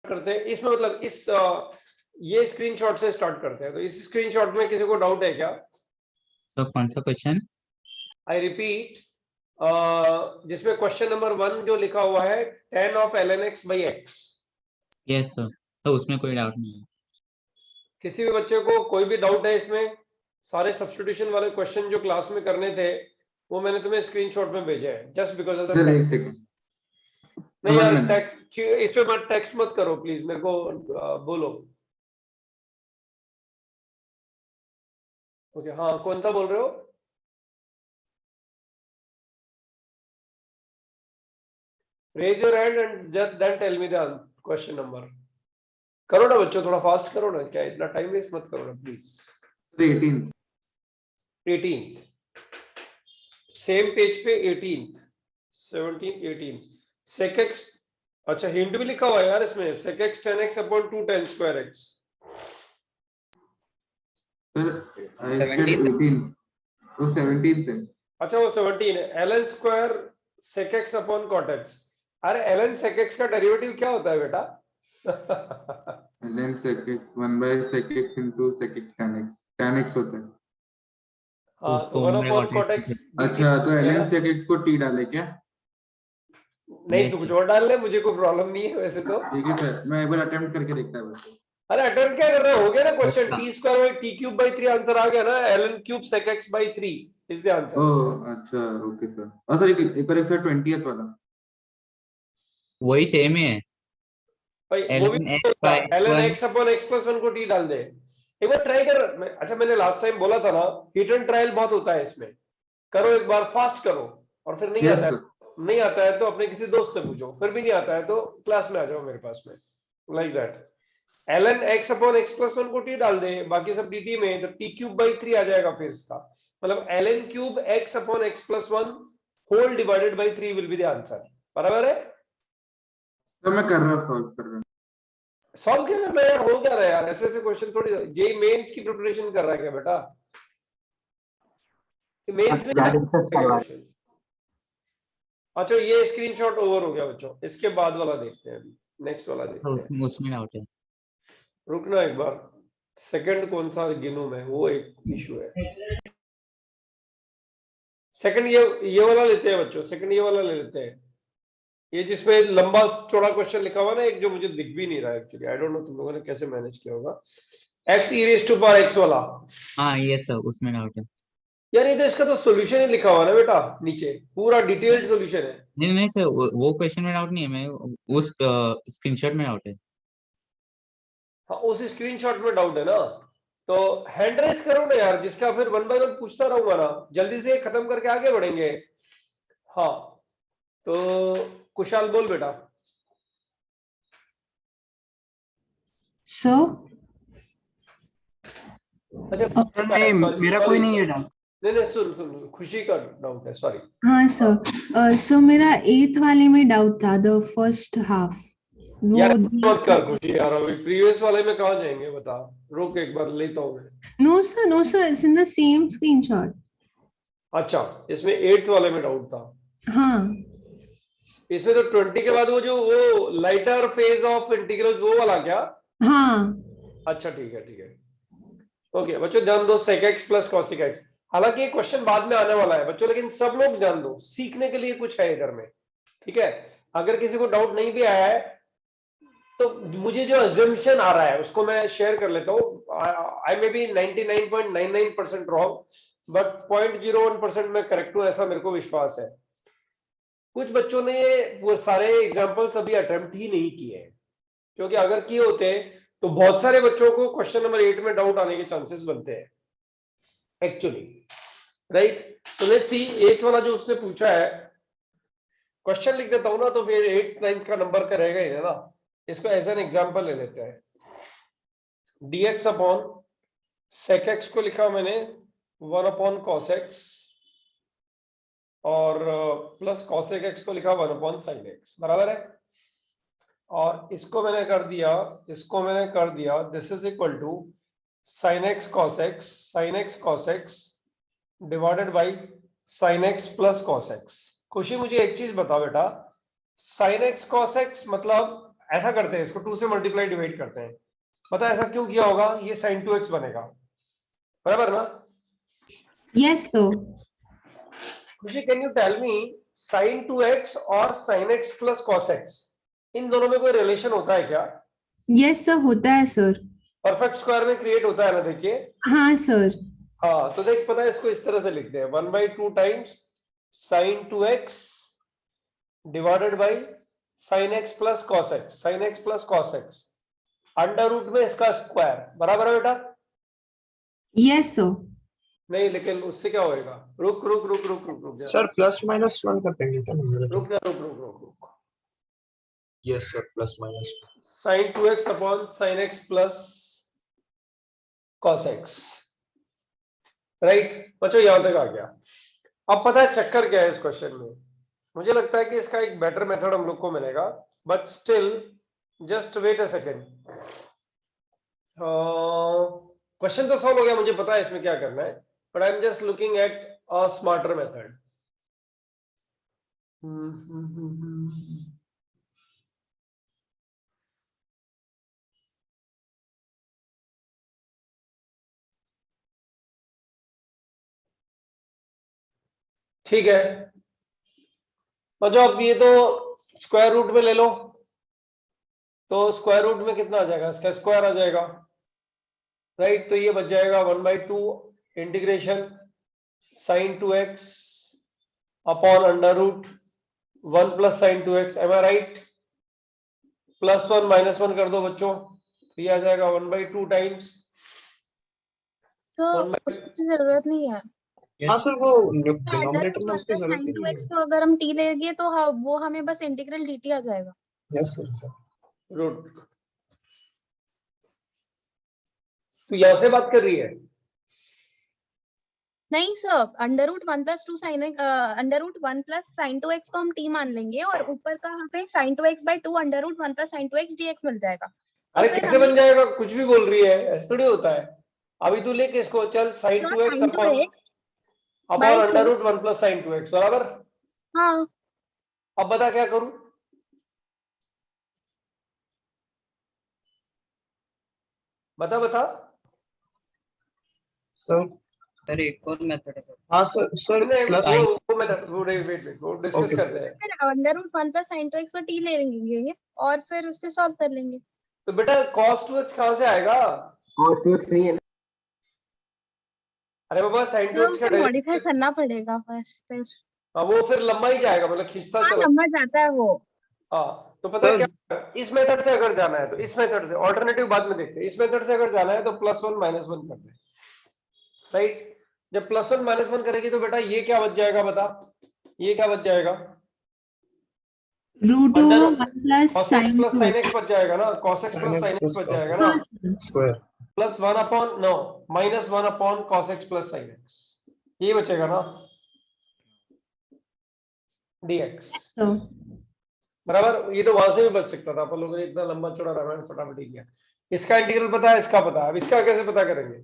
करते हैं इसमें, मतलब इस ये स्क्रीनशॉट से स्टार्ट करते हैं। तो इस स्क्रीनशॉट में किसी को डाउट है क्या? तो कौन सा क्वेश्चन? आई रिपीट, जिसमें क्वेश्चन नंबर 1 जो लिखा हुआ है tan of ln x by x। Yes sir, तो उसमें कोई डाउट नहीं है। किसी भी बच्चे को कोई भी डाउट है इसमें? सारे सब्स्टिट्यूशन वाले क्वेश्चन जो क्लास में करने थे वो मैंने तुम्हें स्क्रीनशॉट में भेजे हैं, just because of the practice. नहीं यार, टेक्स्ट इस पे मत, टेक्स्ट मत करो प्लीज, मेरे को बोलो। ओके, हाँ कौन सा बोल रहे हो? Raise your hand and then tell me the question number. करो ना बच्चों, थोड़ा फास्ट करो ना, क्या इतना टाइम वेस्ट मत करो ना प्लीज। 18th सेम पेज पे 18th 17 18 sec x। अच्छा हिंट भी लिखा हुआ है यार इसमें, sec x tan x upon 2 tan square x। वो 17th है। अच्छा वो 17 है। ln square sec x upon cot x। अरे ln sec x का डेरिवेटिव क्या होता है बेटा? ln sec x 1 by sec x into sec x tan x होता है। हाँ तो 1 upon cot x। अच्छा तो ln sec x को t डाले क्या? नहीं तो कुछ और डाल ले, मुझे कोई प्रॉब्लम नहीं है वैसे तो। ठीक है सर, मैं एक बार अटेम्प्ट करके देखता है बस। अरे अटेम्प्ट क्या कर रहे हो? हो गया ना question, t square by t cube by 3 answer आ गया ना, ln cube sec x by 3 is the answer. Oh अच्छा, ओके सर। और सर एक बार सर 20th वाला वही सेम ही है। भाई वो भी ln x upon x plus 1 को t डाल दे, एक बार ट्राई कर। अच्छा मैंने लास्ट टाइम बोला था ना, हिट एंड ट्रायल बहुत होता है इसमें, करो एक बार, फास्ट करो, और फिर नहीं आता है, नहीं आता है तो अपने किसी दोस्त से पूछो, फिर भी नहीं आता है तो क्लास में आ जाओ मेरे पास में, like that. ln x upon x plus 1 को t डाल दे, बाकी सब dt में, तो t क्यूब बाई 3 आ जाएगा फिर इसका मतलब ln cube x upon x plus 1 whole divided by 3 will be the answer. बराबर है? तो मैं कर रहा हूँ, सॉल्व कर रहा हूँ। सॉल्व क्या करना है यार, हो क्या रहा है यार, ऐसे ऐसे क्वेश्चन थोड़ी। जेई मेंस की प्रिपरेशन कर रहा है क्या बेटा? मेंस में क्वेश्चन। अच्छा ये स्क्रीनशॉट ओवर हो गया बच्चों, इसके बाद वाला देखते हैं, अभी नेक्स्ट वाला देखते हैं। उसमें डाउट है। रुकना एक बार, सेकंड कौन सा गिनूं मैं, वो एक इशू है। सेकंड ये वाला लेते हैं बच्चों, सेकंड ये वाला ले लेते हैं, ये जिसमें लंबा चौड़ा क्वेश्चन लिखा हुआ ना एक, जो मुझे दिख भी नहीं रहा है एक्चुअली, आई डोंट नो तुम लोगों ने कैसे मैनेज किया होगा, x e raised to power x वाला। हाँ ये सर, उसमें डाउट है। यार ये तो इसका तो सॉल्यूशन ही लिखा हुआ है ना बेटा, नीचे पूरा डिटेल्ड सॉल्यूशन है। नहीं नहीं सर, वो क्वेश्चन में डाउट नहीं है, मैं उस स्क्रीनशॉट में डाउट है। हाँ उस स्क्रीनशॉट में डाउट है ना, तो हैंड रेस करो ना यार, जिसका फिर वन बाय वन पूछता रहूंगा ना, जल्दी से खत्म करके आगे बढ़ेंगे। हाँ तो कुशाल बोल बेटा। अच्छा नहीं मेरा कोई नहीं है डाउट। नहीं सुन सुन, खुशी का डाउट है, सॉरी। हाँ सर, सो मेरा 8th वाले में डाउट था, द फर्स्ट हाफ वो। यार मत कर खुशी यार, अभी प्रीवियस वाले में कहाँ जाएंगे बता, रुक एक बार लेता हूँ मैं। No sir, it's in the same screenshot. अच्छा इसमें 8th वाले में डाउट था। हाँ इसमें तो 20 के बाद वो लाइटर फेज ऑफ इंटीग्रल्स वो वाला क्या? हाँ अच्छा ठीक है ओके बच्चों, ध्यान दो, sec x plus cosec x। हालांकि ये क्वेश्चन बाद में आने वाला है बच्चों, लेकिन सब लोग ध्यान दो, सीखने के लिए कुछ है इधर में, ठीक है? अगर किसी को डाउट नहीं भी आया है तो मुझे जो अजम्पशन आ रहा है उसको मैं शेयर कर लेता हूँ। आई मे बी 99.99% रॉन्ग, बट 0.01% मैं करेक्ट हूँ, ऐसा मेरे को विश्वास है। कुछ बच्चों ने वो सारे एग्जाम्पल्स अभी अटेम्प्ट ही नहीं किए हैं, क्योंकि अगर किए होते तो बहुत सारे बच्चों को क्वेश्चन नंबर 8 में डाउट आने के चांसेस बनते हैं एक्चुअली, राइट? तो लेट्स सी 8th वाला जो उसने पूछा है, क्वेश्चन लिख देता हूं ना, तो फिर 8th 9th का नंबर का रहेगा ही ना। इसको एज एन एग्जांपल ले लेते हैं, dx अपॉन sec x को लिखा मैंने 1 अपॉन cos x, और प्लस cosec x को लिखा 1 अपॉन sin x, बराबर है? और इसको मैंने कर दिया this is equal to sin x cos x divided by sin x plus cos x। खुशी मुझे एक चीज बता बेटा, sin x cos x मतलब ऐसा करते हैं, इसको 2 से मल्टीप्लाई डिवाइड करते हैं। पता है ऐसा क्यों किया होगा? ये sin 2x बनेगा, बराबर ना? Yes, sir. खुशी, can you tell me sin 2x और sin x plus cos x, इन दोनों में कोई रिलेशन होता है क्या? Yes, sir. होता है सर. परफेक्ट स्क्वायर में क्रिएट होता है ना, देखिए। हाँ सर. हाँ, तो देख, पता है इसको इस तरह से लिखते हैं, 1/2 times sin 2x divided by sin x plus cos x, sin x plus cos x, under root में इसका स्क्वायर, बराबर है बेटा? Yes, sir. नहीं, लेकिन उससे क्या होएगा? रुक रुक रुक रुक रुक रुक जा। सर +-1 कर देंगे क्या? रुक जा, रुक रुक रुक रुक। Yes sir, +-. sin 2x upon sin x plus cos x, right बच्चों, यहां तक आ गया। अब पता है चक्कर क्या है इस क्वेश्चन में? मुझे लगता है कि इसका एक बेटर मेथड हम लोग को मिलेगा, but still just wait a second. Question तो सॉल्व हो गया, मुझे पता है इसमें क्या करना है, but I am just looking at a smarter method. ठीक है बच्चों, अब ये तो स्क्वायर रूट में ले लो, तो स्क्वायर रूट में कितना आ जाएगा? इसका स्क्वायर आ जाएगा, राइट? तो ये बच जाएगा 1/2 integration sin 2x upon under root 1 plus sin 2x, am I right? +1 -1 कर दो बच्चों, तो ये आ जाएगा 1/2 टाइम्स तो उसकी जरूरत नहीं है। हाँ सर, वो डिनोमिनेटर में उसकी जरूरत ही नहीं है. तो अगर हम t लेंगे तो वो हमें बस इंटीग्रल dt आ जाएगा। Yes sir. रूट। तो यहां से बात कर रही है? नहीं सर, √1 + 2 sin √1 + sin 2x को हम t मान लेंगे और ऊपर का हमें sin 2x/2 √1 + sin 2x dx मिल जाएगा। अरे कैसे बन जाएगा? कुछ भी बोल रही है, ऐसा थोड़ी होता है। अभी तू लेके इसको चल, sin 2x upon under root 1 plus sin 2x, बराबर? हाँ, अब बता क्या करूं? बता बता। सर सर एक और मेथड है। हाँ सर नहीं, प्लस. वो मेथड, वो वेट वो डिस्कस Okay, करते हैं। फिर √1 + sin 2x को t ले लेंगे और फिर उससे सॉल्व कर लेंगे। तो बेटा cos 2x कहां से आएगा? cos 2x नहीं है ना? अरे बाबा sin तो 2x का उसे मॉडिफाई करना पड़ेगा फिर। हाँ, वो फिर लंबा ही जाएगा, मतलब खींचता हाँ, चला। लंबा जाता है वो। हाँ, तो पता है सर क्या, इस मेथड से अगर जाना है तो इस मेथड से, ऑल्टरनेटिव बाद में देखते हैं। इस मेथड से अगर जाना है तो +1 -1 करते हैं, राइट? जब +1 -1 करेगी तो बेटा ये क्या बच जाएगा? बता, ये क्या बच जाएगा? √1 + cos x sin plus sin 2x. x बच जाएगा ना, cos x sin plus x sin x plus बच cos जाएगा x. ना, हाँ सर. Square +1 upon no -1 upon cos x plus sin x, ये बचेगा ना dx, तो बराबर? ये तो वहां से भी बच सकता था, अपन लोगों ने इतना लंबा चौड़ा रामायण फटाफट ही किया। इसका इंटीग्रल पता है, इसका पता है, अब इसका कैसे पता करेंगे?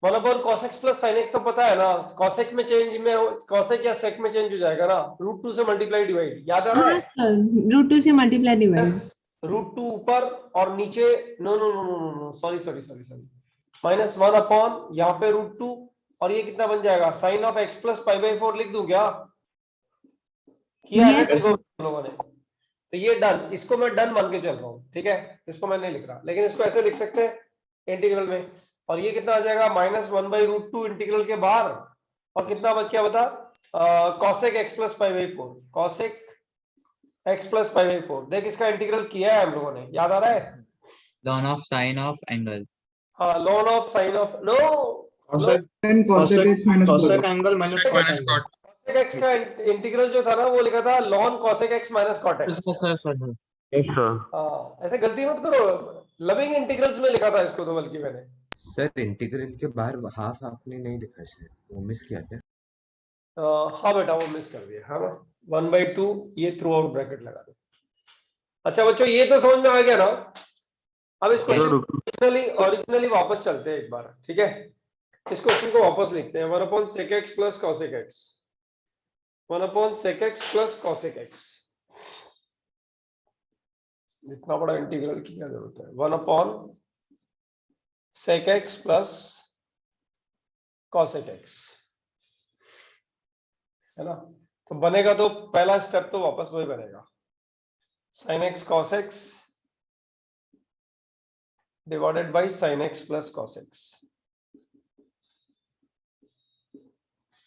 1 upon cos x plus sin x तो पता है ना, cos x में चेंज में cos x या sec में चेंज हो जाएगा ना, √2 से मल्टीप्लाई डिवाइड, याद आ रहा हाँ है? सर, √2 से मल्टीप्लाई डिवाइड. √2 ऊपर और नीचे, no no no no no, sorry -1 upon यहाँ पे √2, और ये कितना बन जाएगा? sin ऑफ x प्लस π/4 लिख दूं क्या? किया है Yes. ना तुम लोगों ने? तो ये डन, इसको मैं डन मान के चल रहा हूँ, ठीक है? इसको मैं नहीं लिख रहा, लेकिन इसको ऐसे लिख सकते हैं इंटीग्रल में, और ये कितना आ जाएगा? -1/√2 इंटीग्रल के बाहर, और कितना बच गया बता? cosec x plus π/4, cosec x plus π/4। देख, इसका इंटीग्रल किया है हम लोगों ने, याद आ रहा है? लॉन ऑफ साइन ऑफ एंगल। हाँ, ln of sin of, no, cosec cosec angle minus cot angle. cosec x का इंटीग्रल जो था ना, वो लिखा था ln cosec x minus cot x। हाँ, ऐसे गलती मत करो, लविंग इंटीग्रल्स में लिखा था इसको तो, बल्कि मैंने। सर इंटीग्रल के बाहर हाफ आपने नहीं लिखा, शायद वो मिस किया क्या? हाँ बेटा, वो मिस कर दिया, हाँ ना, 1/2 ये थ्रू आउट ब्रैकेट लगा दो। अच्छा बच्चों, ये तो समझ में आ गया ना? अब इस क्वेश्चन ओरिजिनली वापस चलते हैं एक बार, ठीक है? इस क्वेश्चन को वापस लिखते हैं, 1 upon sec x plus cosec x, 1/sec x plus cosec x। इतना बड़ा इंटीग्रल की क्या जरूरत है? 1/sec x plus cosec x, है ना? तो बनेगा तो पहला स्टेप तो वापस वही बनेगा, sin x cos x divided by sin x plus cos x,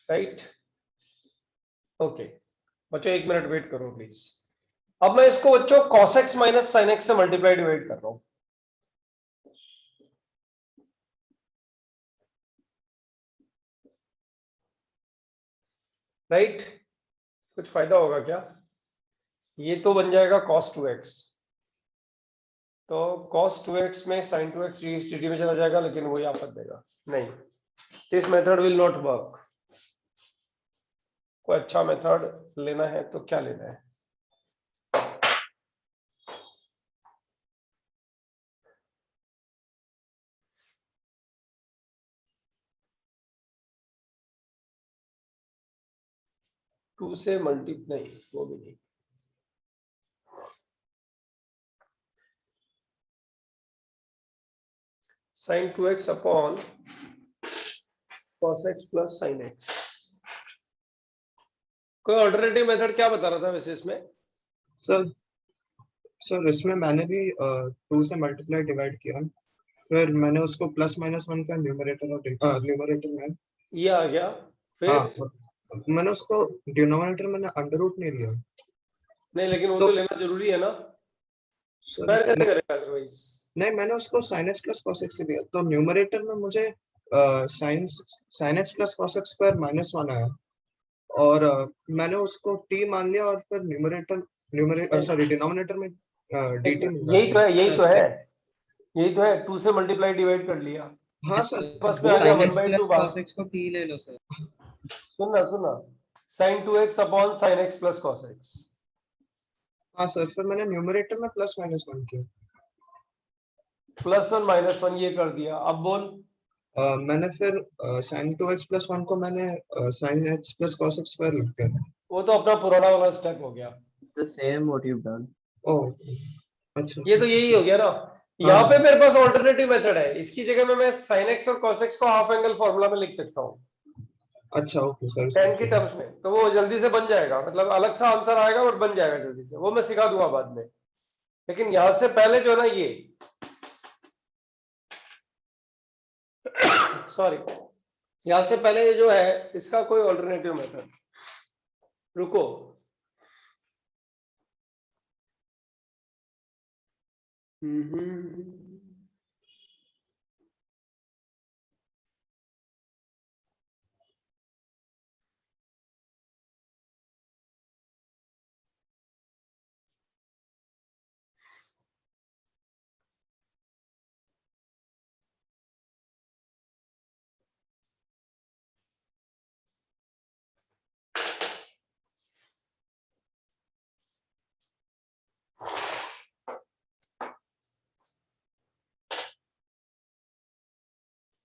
right? Okay बच्चों 1 मिनट वेट करो प्लीज। अब मैं इसको बच्चों cos x minus sin x से मल्टीप्लाई डिवाइड कर रहा हूं, राइट? कुछ फायदा होगा क्या? ये तो बन जाएगा cos 2x, तो cos 2x में sin 2x dt में चला जाएगा, लेकिन वो यहाँ पर देगा नहीं। This method will not work. कोई अच्छा मेथड लेना है तो क्या लेना है? टू से मल्टीप्लाई, वो भी नहीं। sin 2x upon cos x plus sin x। कोई अल्टरनेटिव मेथड क्या बता रहा था वैसे इसमें? सर इसमें मैंने भी 2 से मल्टीप्लाई डिवाइड किया, फिर मैंने उसको प्लस माइनस 1 का न्यूमरेटर और न्यूमरेटर में ये आ गया, फिर हाँ मैंने उसको डिनोमिनेटर मैंने अंडर रूट नहीं लिया। नहीं, लेकिन वो तो- तो लेना जरूरी है ना, सर स्क्वायर कैसे नहीं, करेगा अदरवाइज? नहीं मैंने उसको sin x plus cos x से लिया, तो न्यूमरेटर में मुझे sin x plus cos x square -1 आया, और मैंने उसको t मान लिया, और फिर न्यूमरेटर डिनोमिनेटर में dt मिल यही तो रहा है, यही तो है, यही तो है। 2 से मल्टीप्लाई डिवाइड कर लिया, हाँ सर बस में आ गया sin 1 x by 2 plus bar. cos x को t ले लो सर। सुनना sin 2x upon sin x plus cos x। हाँ सर, फिर मैंने न्यूमरेटर में प्लस माइनस 1 किया। +1 -1 ये कर दिया। अब बोल। मैंने फिर sin 2x प्लस 1 को मैंने sin x plus cos x square लिख दिया। वो तो अपना पुराना वाला स्टेप हो गया। The same what you've done. ओह अच्छा, ये तो यही हो गया ना। यहाँ पे मेरे पास ऑल्टरनेटिव मेथड है, इसकी जगह में मैं sin x और cos x को हाफ एंगल फॉर्मूला में लिख सकता हूँ अच्छा ओके सर, tan की टर्म्स में, तो वो जल्दी से बन जाएगा, मतलब अलग सा आंसर आएगा और बन जाएगा जल्दी से, वो मैं सिखा दूंगा बाद में। लेकिन यहां से पहले जो है ना ये सॉरी, यहां से पहले जो है इसका कोई ऑल्टरनेटिव मेथड, रुको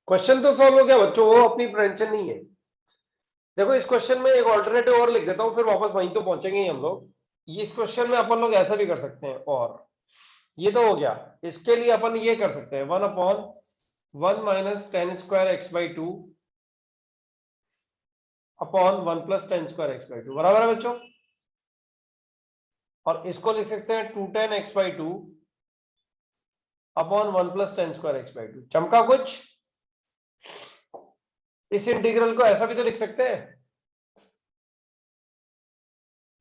क्वेश्चन तो सॉल्व हो गया बच्चों, वो अपनी टेंशन नहीं है। देखो इस क्वेश्चन में एक ऑल्टरनेटिव और लिख देता हूं, फिर वापस वहीं तो पहुंचेंगे ही हम लोग। ये क्वेश्चन में अपन लोग ऐसा भी कर सकते हैं, और ये तो हो गया। इसके लिए अपन ये कर सकते हैं 1/1 minus tan square x/2 upon 1 plus tan square x/2 बराबर है बच्चों। और इसको लिख सकते हैं 2 tan x/2 upon 1 plus tan square x/2। चमका कुछ? इस इंटीग्रल को ऐसा भी तो लिख सकते हैं।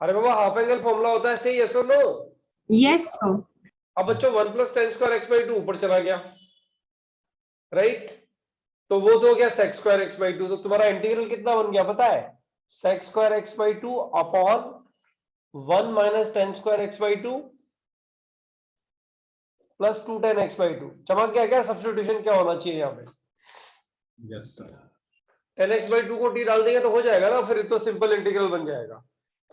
अरे बाबा हाफ एंगल फॉर्मूला होता है, सही, यस और नो? Yes, sir. अब बच्चों 1 प्लस tan स्क्वायर x/2 ऊपर चला गया, राइट? तो वो तो हो गया sec स्क्वायर x/2। तो तुम्हारा इंटीग्रल कितना बन गया पता है? sec square x/2 upon 1 minus tan square x/2 plus 2 tan x/2। चमक गया क्या? सब्स्टिट्यूशन क्या होना चाहिए यहाँ पे? यस सर, tan x/2 को t डाल देंगे तो हो जाएगा ना, फिर तो सिंपल इंटीग्रल बन जाएगा।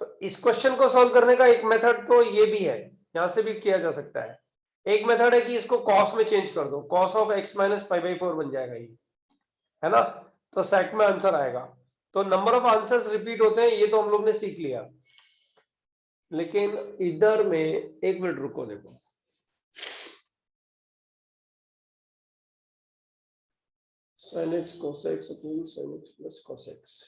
तो इस क्वेश्चन को सॉल्व करने का एक मेथड तो ये भी है, यहां से भी किया जा सकता है। एक मेथड है कि इसको cos में चेंज कर दो, cos of x minus pi by 4 बन जाएगा ये, है ना? तो सेक में आंसर आएगा। तो नंबर ऑफ आंसर्स रिपीट होते हैं, ये तो हम लोग ने सीख लिया, लेकिन इधर में एक मिनट रुको, देखो sin x cos x upon sin x plus cos x।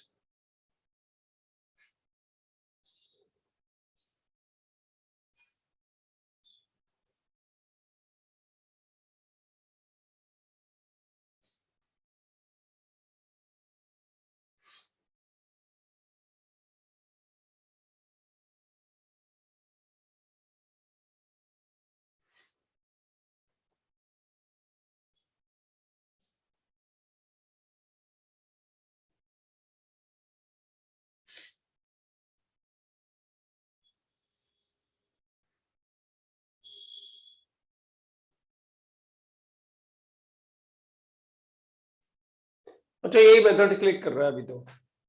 अच्छा यही मेथड क्लिक कर रहा है अभी, तो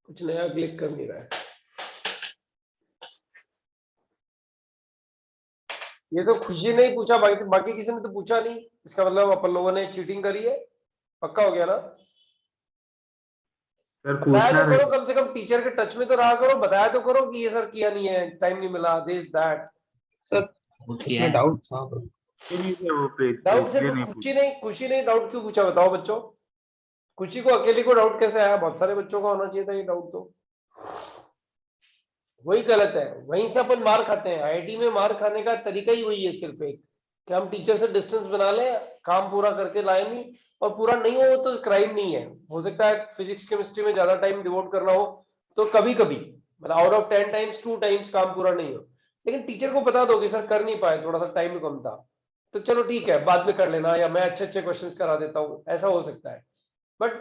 कुछ नया क्लिक कर नहीं रहा है। ये तो खुशी ने ही पूछा, बाकी किसी ने तो पूछा नहीं, इसका मतलब अपन लोगों ने चीटिंग करी है, पक्का हो गया ना? सर बताया पूछना तो करो, कम से कम टीचर के टच में तो रहा करो, बताया तो करो कि ये सर किया नहीं है, टाइम नहीं मिला, दिस दैट। सर वो किया इसमें है। डाउट था bro। नहीं है वो पेज डाउट से इसलिए नहीं खुशी नहीं डाउट क्यों पूछा, बताओ बच्चों? खुशी को अकेले को डाउट कैसे आया? बहुत सारे बच्चों का होना चाहिए था ये डाउट। तो वही गलत है, वहीं से अपन मार खाते हैं। आईआईटी में मार खाने का तरीका ही वही है, सिर्फ एक कि हम टीचर से डिस्टेंस बना लें, काम पूरा करके लाए नहीं, और पूरा नहीं हो तो क्राइम नहीं है। हो सकता है फिजिक्स केमिस्ट्री में ज्यादा टाइम डिवोट करना हो तो कभी कभी, मतलब आउट ऑफ 10 टाइम्स 2 टाइम्स काम पूरा नहीं हो, लेकिन टीचर को बता दो कि सर कर नहीं पाए, थोड़ा सा टाइम कम था, तो चलो ठीक है बाद में कर लेना, या मैं अच्छे अच्छे क्वेश्चंस करा देता हूँ, ऐसा हो सकता है। बट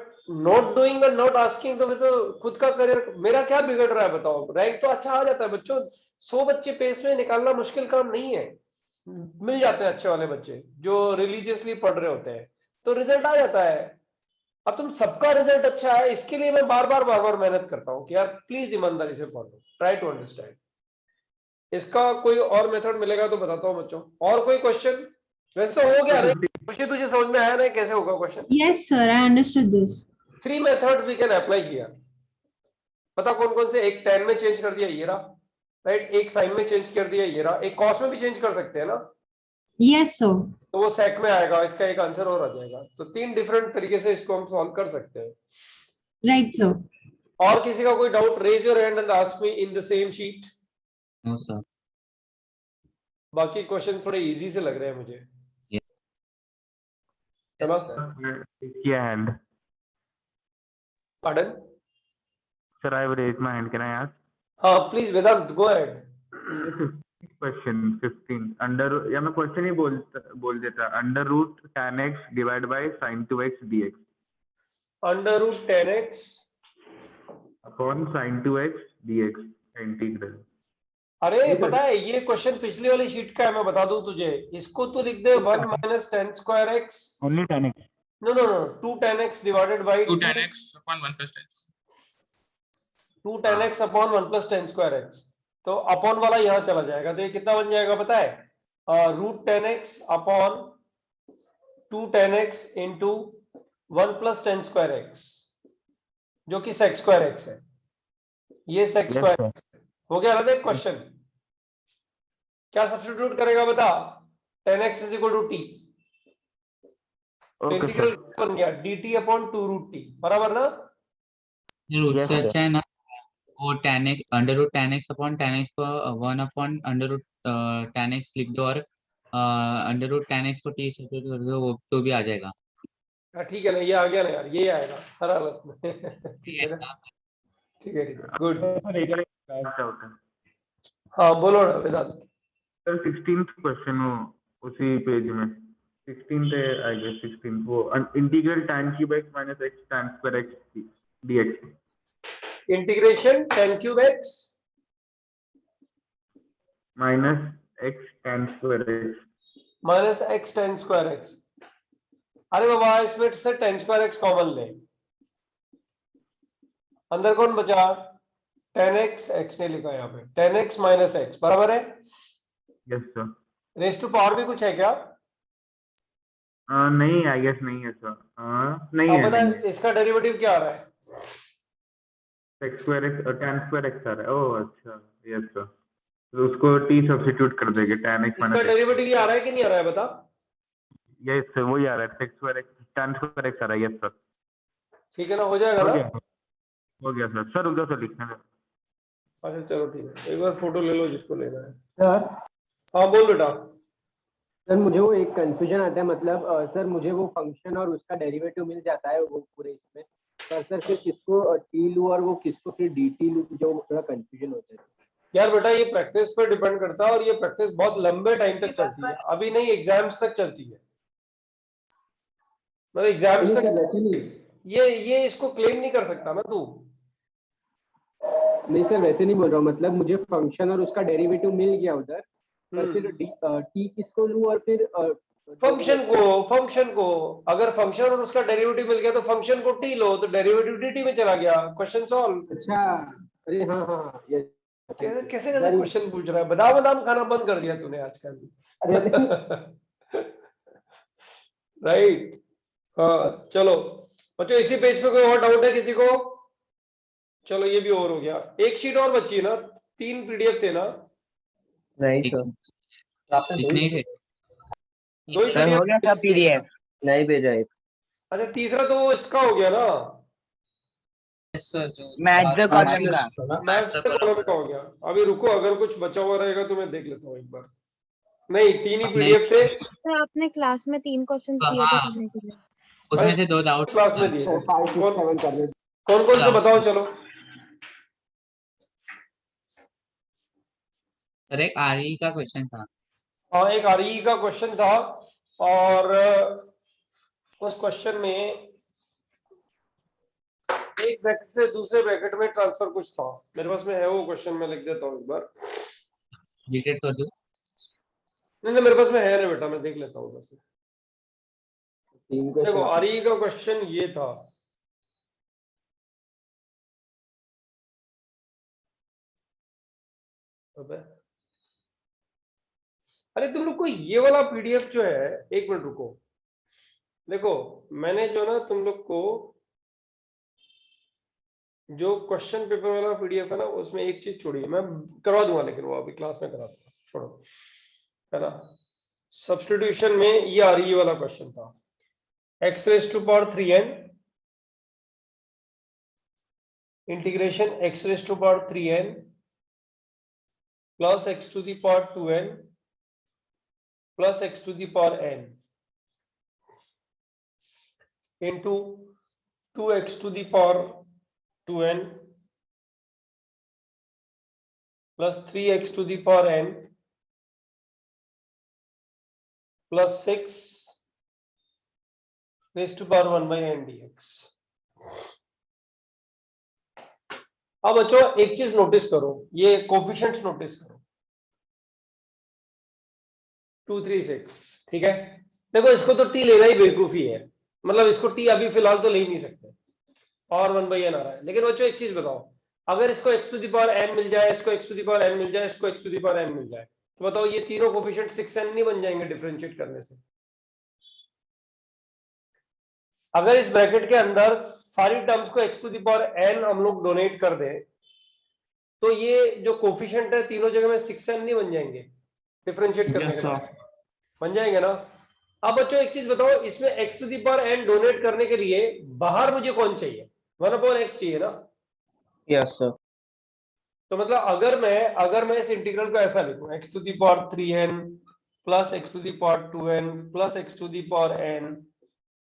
नॉट डूइंग और नॉट आस्किंग, तो फिर तो खुद का करियर, मेरा क्या बिगड़ रहा है बताओ? रैंक तो अच्छा आ जाता है बच्चों, 100 बच्चे पेस में निकालना मुश्किल काम नहीं है, मिल जाते हैं अच्छे वाले बच्चे जो रिलीजियसली पढ़ रहे होते हैं, तो रिजल्ट आ जाता है। अब तुम सबका रिजल्ट अच्छा है, इसके लिए मैं बार बार मेहनत करता हूँ कि यार प्लीज ईमानदारी से पढ़ो, ट्राई टू अंडरस्टैंड। इसका कोई और मेथड मिलेगा तो बताता हूँ बच्चों। और कोई क्वेश्चन? वैसे तो हो गया, खुशी तुझे समझ में आया ना कैसे होगा क्वेश्चन? Yes, sir, I understood this. 3 methods we can apply किया, पता कौन कौन से? एक tan में चेंज कर दिया ये रहा, राइट, एक sin में चेंज कर दिया ये रहा, एक cos में भी चेंज कर सकते हैं ना, Yes, sir. तो वो sec में आएगा, इसका एक आंसर और आ जाएगा। तो 3 डिफरेंट तरीके से इसको हम सॉल्व कर सकते हैं। Right, sir. और किसी का कोई doubt? Raise your hand and ask me in the same sheet. No sir. बाकी क्वेश्चन थोड़े इजी से लग रहे हैं मुझे, है Yes, ना? sir. किया hand pardon? Sir I will raise my hand can I ask हाँ please Vedant go ahead. Question 15 under या मैं क्वेश्चन ही बोल देता under root tan x divide by sin 2x dx under root 10x upon sin 2x dx integral. अरे पता है ये क्वेश्चन पिछली वाली शीट का है, मैं बता दूं तुझे, इसको तू लिख दे 1 minus tan square x, only tan x no no no 2 tan x divided by 2 tan x upon 1 plus tan. 2 tan x upon 1 plus tan square x। तो अपॉन वाला यहां चला जाएगा, तो ये कितना बन जाएगा पता है? Root tan x upon 2 tan x into 1 plus tan square x, जो कि sec स्क्वायर x है, ये sec स्क्वायर x हो गया ना? देख क्वेश्चन क्या सब्स्टिट्यूट करेगा बता? tan x is equal to t, तो इंटीग्रल बन गया dt अपॉन 2 रूट t, बराबर ना? रूट से अच्छा है ना वो tan x under root tan x upon tan x को 1 upon under root tan x लिख दो, और अंडर रूट tan x को t सब्स्टिट्यूट कर दो, वो तो भी आ जाएगा। ठीक है ना, ये आ गया ना यार, ये आएगा हर हालत में। ठीक है ना? ठीक है गुड। हाँ बोलो ना वेदांत। सर 16th क्वेश्चन वो उसी पेज में 16th है आई गेस 16th वो integral tan cube x minus x tan square x dx integration tan cube x minus x tan square x minus x tan square x। अरे बाबा इसमें से tan square x common ले, अंदर कौन बचा? tan x, x ने लिखा यहाँ पे tan x माइनस x, बराबर है? Yes sir. Raise to power भी कुछ है क्या? नहीं आई गेस नहीं है सर। नहीं अब है बता नहीं है। इसका डेरिवेटिव क्या आ रहा है? x square x tan square x आ रहा है। ओह अच्छा, यस सर। तो उसको t सब्स्टिट्यूट कर देंगे, tan x इसका माइनस डेरिवेटिव ये आ रहा है कि नहीं आ रहा है बता। यस सर, वही आ रहा है, x square x tan square x आ रहा है। यस सर, ठीक है ना, हो जाएगा हो ना। गया हो गया सर। सर उधर से लिखने दो। अच्छा चलो ठीक है, एक बार फोटो ले लो जिसको लेना है। सर हाँ बोल बेटा। सर मुझे वो एक कंफ्यूजन आता है, मतलब सर मुझे वो फंक्शन और उसका डेरिवेटिव मिल जाता है वो पूरे इसमें, पर सर फिर किसको टी लूं और वो किसको फिर डी टी लूं, जो थोड़ा कंफ्यूजन होता है। यार बेटा ये प्रैक्टिस पर डिपेंड करता है, और ये प्रैक्टिस बहुत लंबे टाइम तक चलती है, अभी नहीं एग्जाम्स तक चलती है। मतलब एग्जाम्स नहीं तक सर वैसे नहीं, ये इसको क्लेम नहीं कर सकता ना तू। नहीं सर वैसे नहीं बोल रहा हूँ, मतलब मुझे फंक्शन और उसका डेरिवेटिव मिल गया उधर, पर फिर टी किसको लूं और फिर फंक्शन को अगर फंक्शन और उसका डेरिवेटिव मिल गया तो फंक्शन को टी लो, तो डेरिवेटिव डी में चला गया, क्वेश्चन सॉल्व। अच्छा, अरे हाँ हाँ हाँ, यस कैसे कैसे क्वेश्चन पूछ रहा है, बादाम बादाम खाना बंद कर दिया तूने आजकल। राइट। हाँ चलो बच्चों, इसी पेज पे कोई और डाउट है किसी को? चलो ये भी और हो गया, एक शीट और बची है ना, 3 पीडीएफ थे ना। नहीं ठीक सर, है, कितने ही थे? 2 ही सर हो पीडीएफ। गया सब पीडीएफ नहीं भेजा एक। अच्छा तीसरा तो वो इसका हो गया ना, सर जो मैच द मैच कॉलम का। लिस्ट ना। मैथ्स के कॉलम का हो गया। अभी रुको, अगर कुछ बचा हुआ रहेगा तो मैं देख लेता हूँ एक बार। नहीं 3 ही अपने पीडीएफ थे। सर आपने क्लास में 3 क्वेश्चंस दिए थे हाँ, करने के लिए। उसमें से 2 डाउट्स क्लास में दिए थे। 5 6 कौन 7 कर दे। कौन कौन से बताओ चलो। सर एक आरई का क्वेश्चन था। हाँ एक आरई का क्वेश्चन था, और उस क्वेश्चन में एक ब्रैकेट से दूसरे ब्रैकेट में ट्रांसफर कुछ था। मेरे पास में है वो क्वेश्चन, मैं लिख देता हूँ एक बार। रिटेट कर दूं? नहीं नहीं मेरे पास में है ना बेटा, मैं देख लेता हूँ बस। 3 देखो क्वेश्चन आरई का क्वेश्चन ये था, अबे अरे तुम लोग को ये वाला पीडीएफ जो है, एक मिनट रुको। देखो मैंने जो ना तुम लोग को जो क्वेश्चन पेपर वाला पीडीएफ है ना, उसमें एक चीज छोड़ी है, मैं करवा दूंगा, लेकिन वो अभी क्लास में करा दूंगा, छोड़ो है ना। सब्स्टिट्यूशन में ये आरई वाला क्वेश्चन था, x raised to power 3n integration x raised to power 3n plus x to the power 2n plus x to the power n into 2x to the power 2n plus 3x to the power n plus 6 raised to power 1 by n dx। अब बच्चों एक चीज notice करो, ये coefficients notice करो, 2 3 6, ठीक है। देखो इसको तो टी लेना ही बेवकूफी है, मतलब इसको टी अभी फिलहाल तो ले ही नहीं सकते, और 1 by n आ रहा है। लेकिन बच्चों एक चीज बताओ, अगर इसको x to the power n मिल जाए, इसको x to the power n मिल जाए, इसको x to the power n मिल जाए, तो बताओ ये तीनों कोफिशिएंट 6n नहीं बन जाएंगे डिफरेंशिएट करने से? अगर इस ब्रैकेट के अंदर सारी टर्म्स को x to the power n हम लोग डोनेट कर दें, तो ये जो कोफिशिएंट है तीनों जगह में 6n नहीं बन जाएंगे डिफरेंशिएट करने के बाद? बन जाएंगे ना। अब बच्चों एक चीज बताओ, इसमें x to the power n donate करने के लिए बाहर मुझे कौन चाहिए? 1/x चाहिए ना। Yes sir. तो मतलब अगर मैं इस इंटीग्रल को ऐसा लिखूं, x to the power 3n plus x to the power 2n plus x to the power n,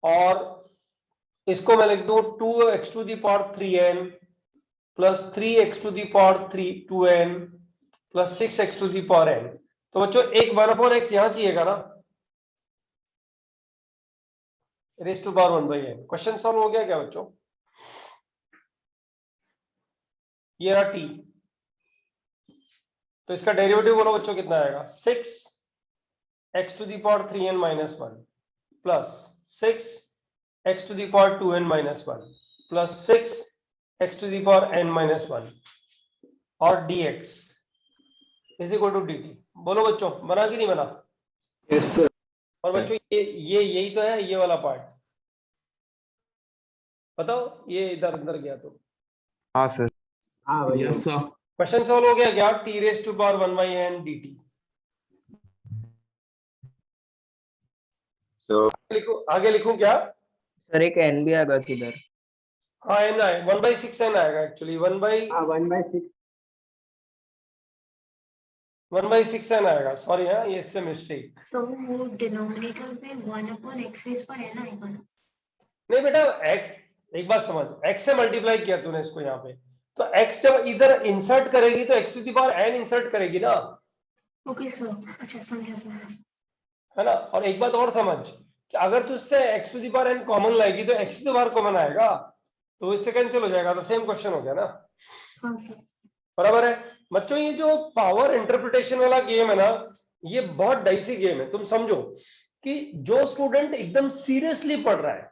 और इसको मैं लिख दूं 2x to the power 3n plus 3x to the power 2n plus 6x to the power n, तो बच्चों एक 1/x यहां चाहिएगा ना, raise to power 1 by n। Question solve हो गया क्या बच्चों? ये रहा t, तो इसका डेरिवेटिव बोलो बच्चों कितना आएगा? 6x to the power 3n minus 1 plus 6x to the power 2n minus 1 plus 6x to the power n minus 1 और dx is equal to dt। बोलो बच्चों बना कि नहीं बना? Yes sir. और बच्चों ये यही तो है, ये वाला पार्ट बताओ, ये इधर अंदर गया तो। हाँ सर। हाँ वही Yes, sir. क्वेश्चन सॉल्व हो गया क्या? t raised to power 1 by n dt. So लिखो, आगे लिखूं क्या? सर एक एन भी आएगा किधर? हाँ n आए 1 by 6 n आएगा एक्चुअली 1 by हाँ 1/6 1/6 n आएगा. सॉरी हाँ, ये इससे मिस्टेक. So वो डिनोमिनेटर में 1/x रेज पर n आएगा ना? नहीं बेटा, x एक बात समझ, x से मल्टीप्लाई किया तूने इसको यहाँ पे, तो x जब इधर इंसर्ट करेगी तो x to the power n insert करेगी ना, ओके सर, अच्छा समझा समझा. है ना. और एक बात और समझ कि अगर तू इससे x to the power n common लाएगी तो x to the power common आएगा, तो इससे कैंसिल हो जाएगा. तो सेम क्वेश्चन हो गया ना. हाँ सर. बराबर है बच्चों. ये जो पावर इंटरप्रिटेशन वाला गेम है ना, ये बहुत डाइसी गेम है. तुम समझो कि जो स्टूडेंट एकदम सीरियसली पढ़ रहा है,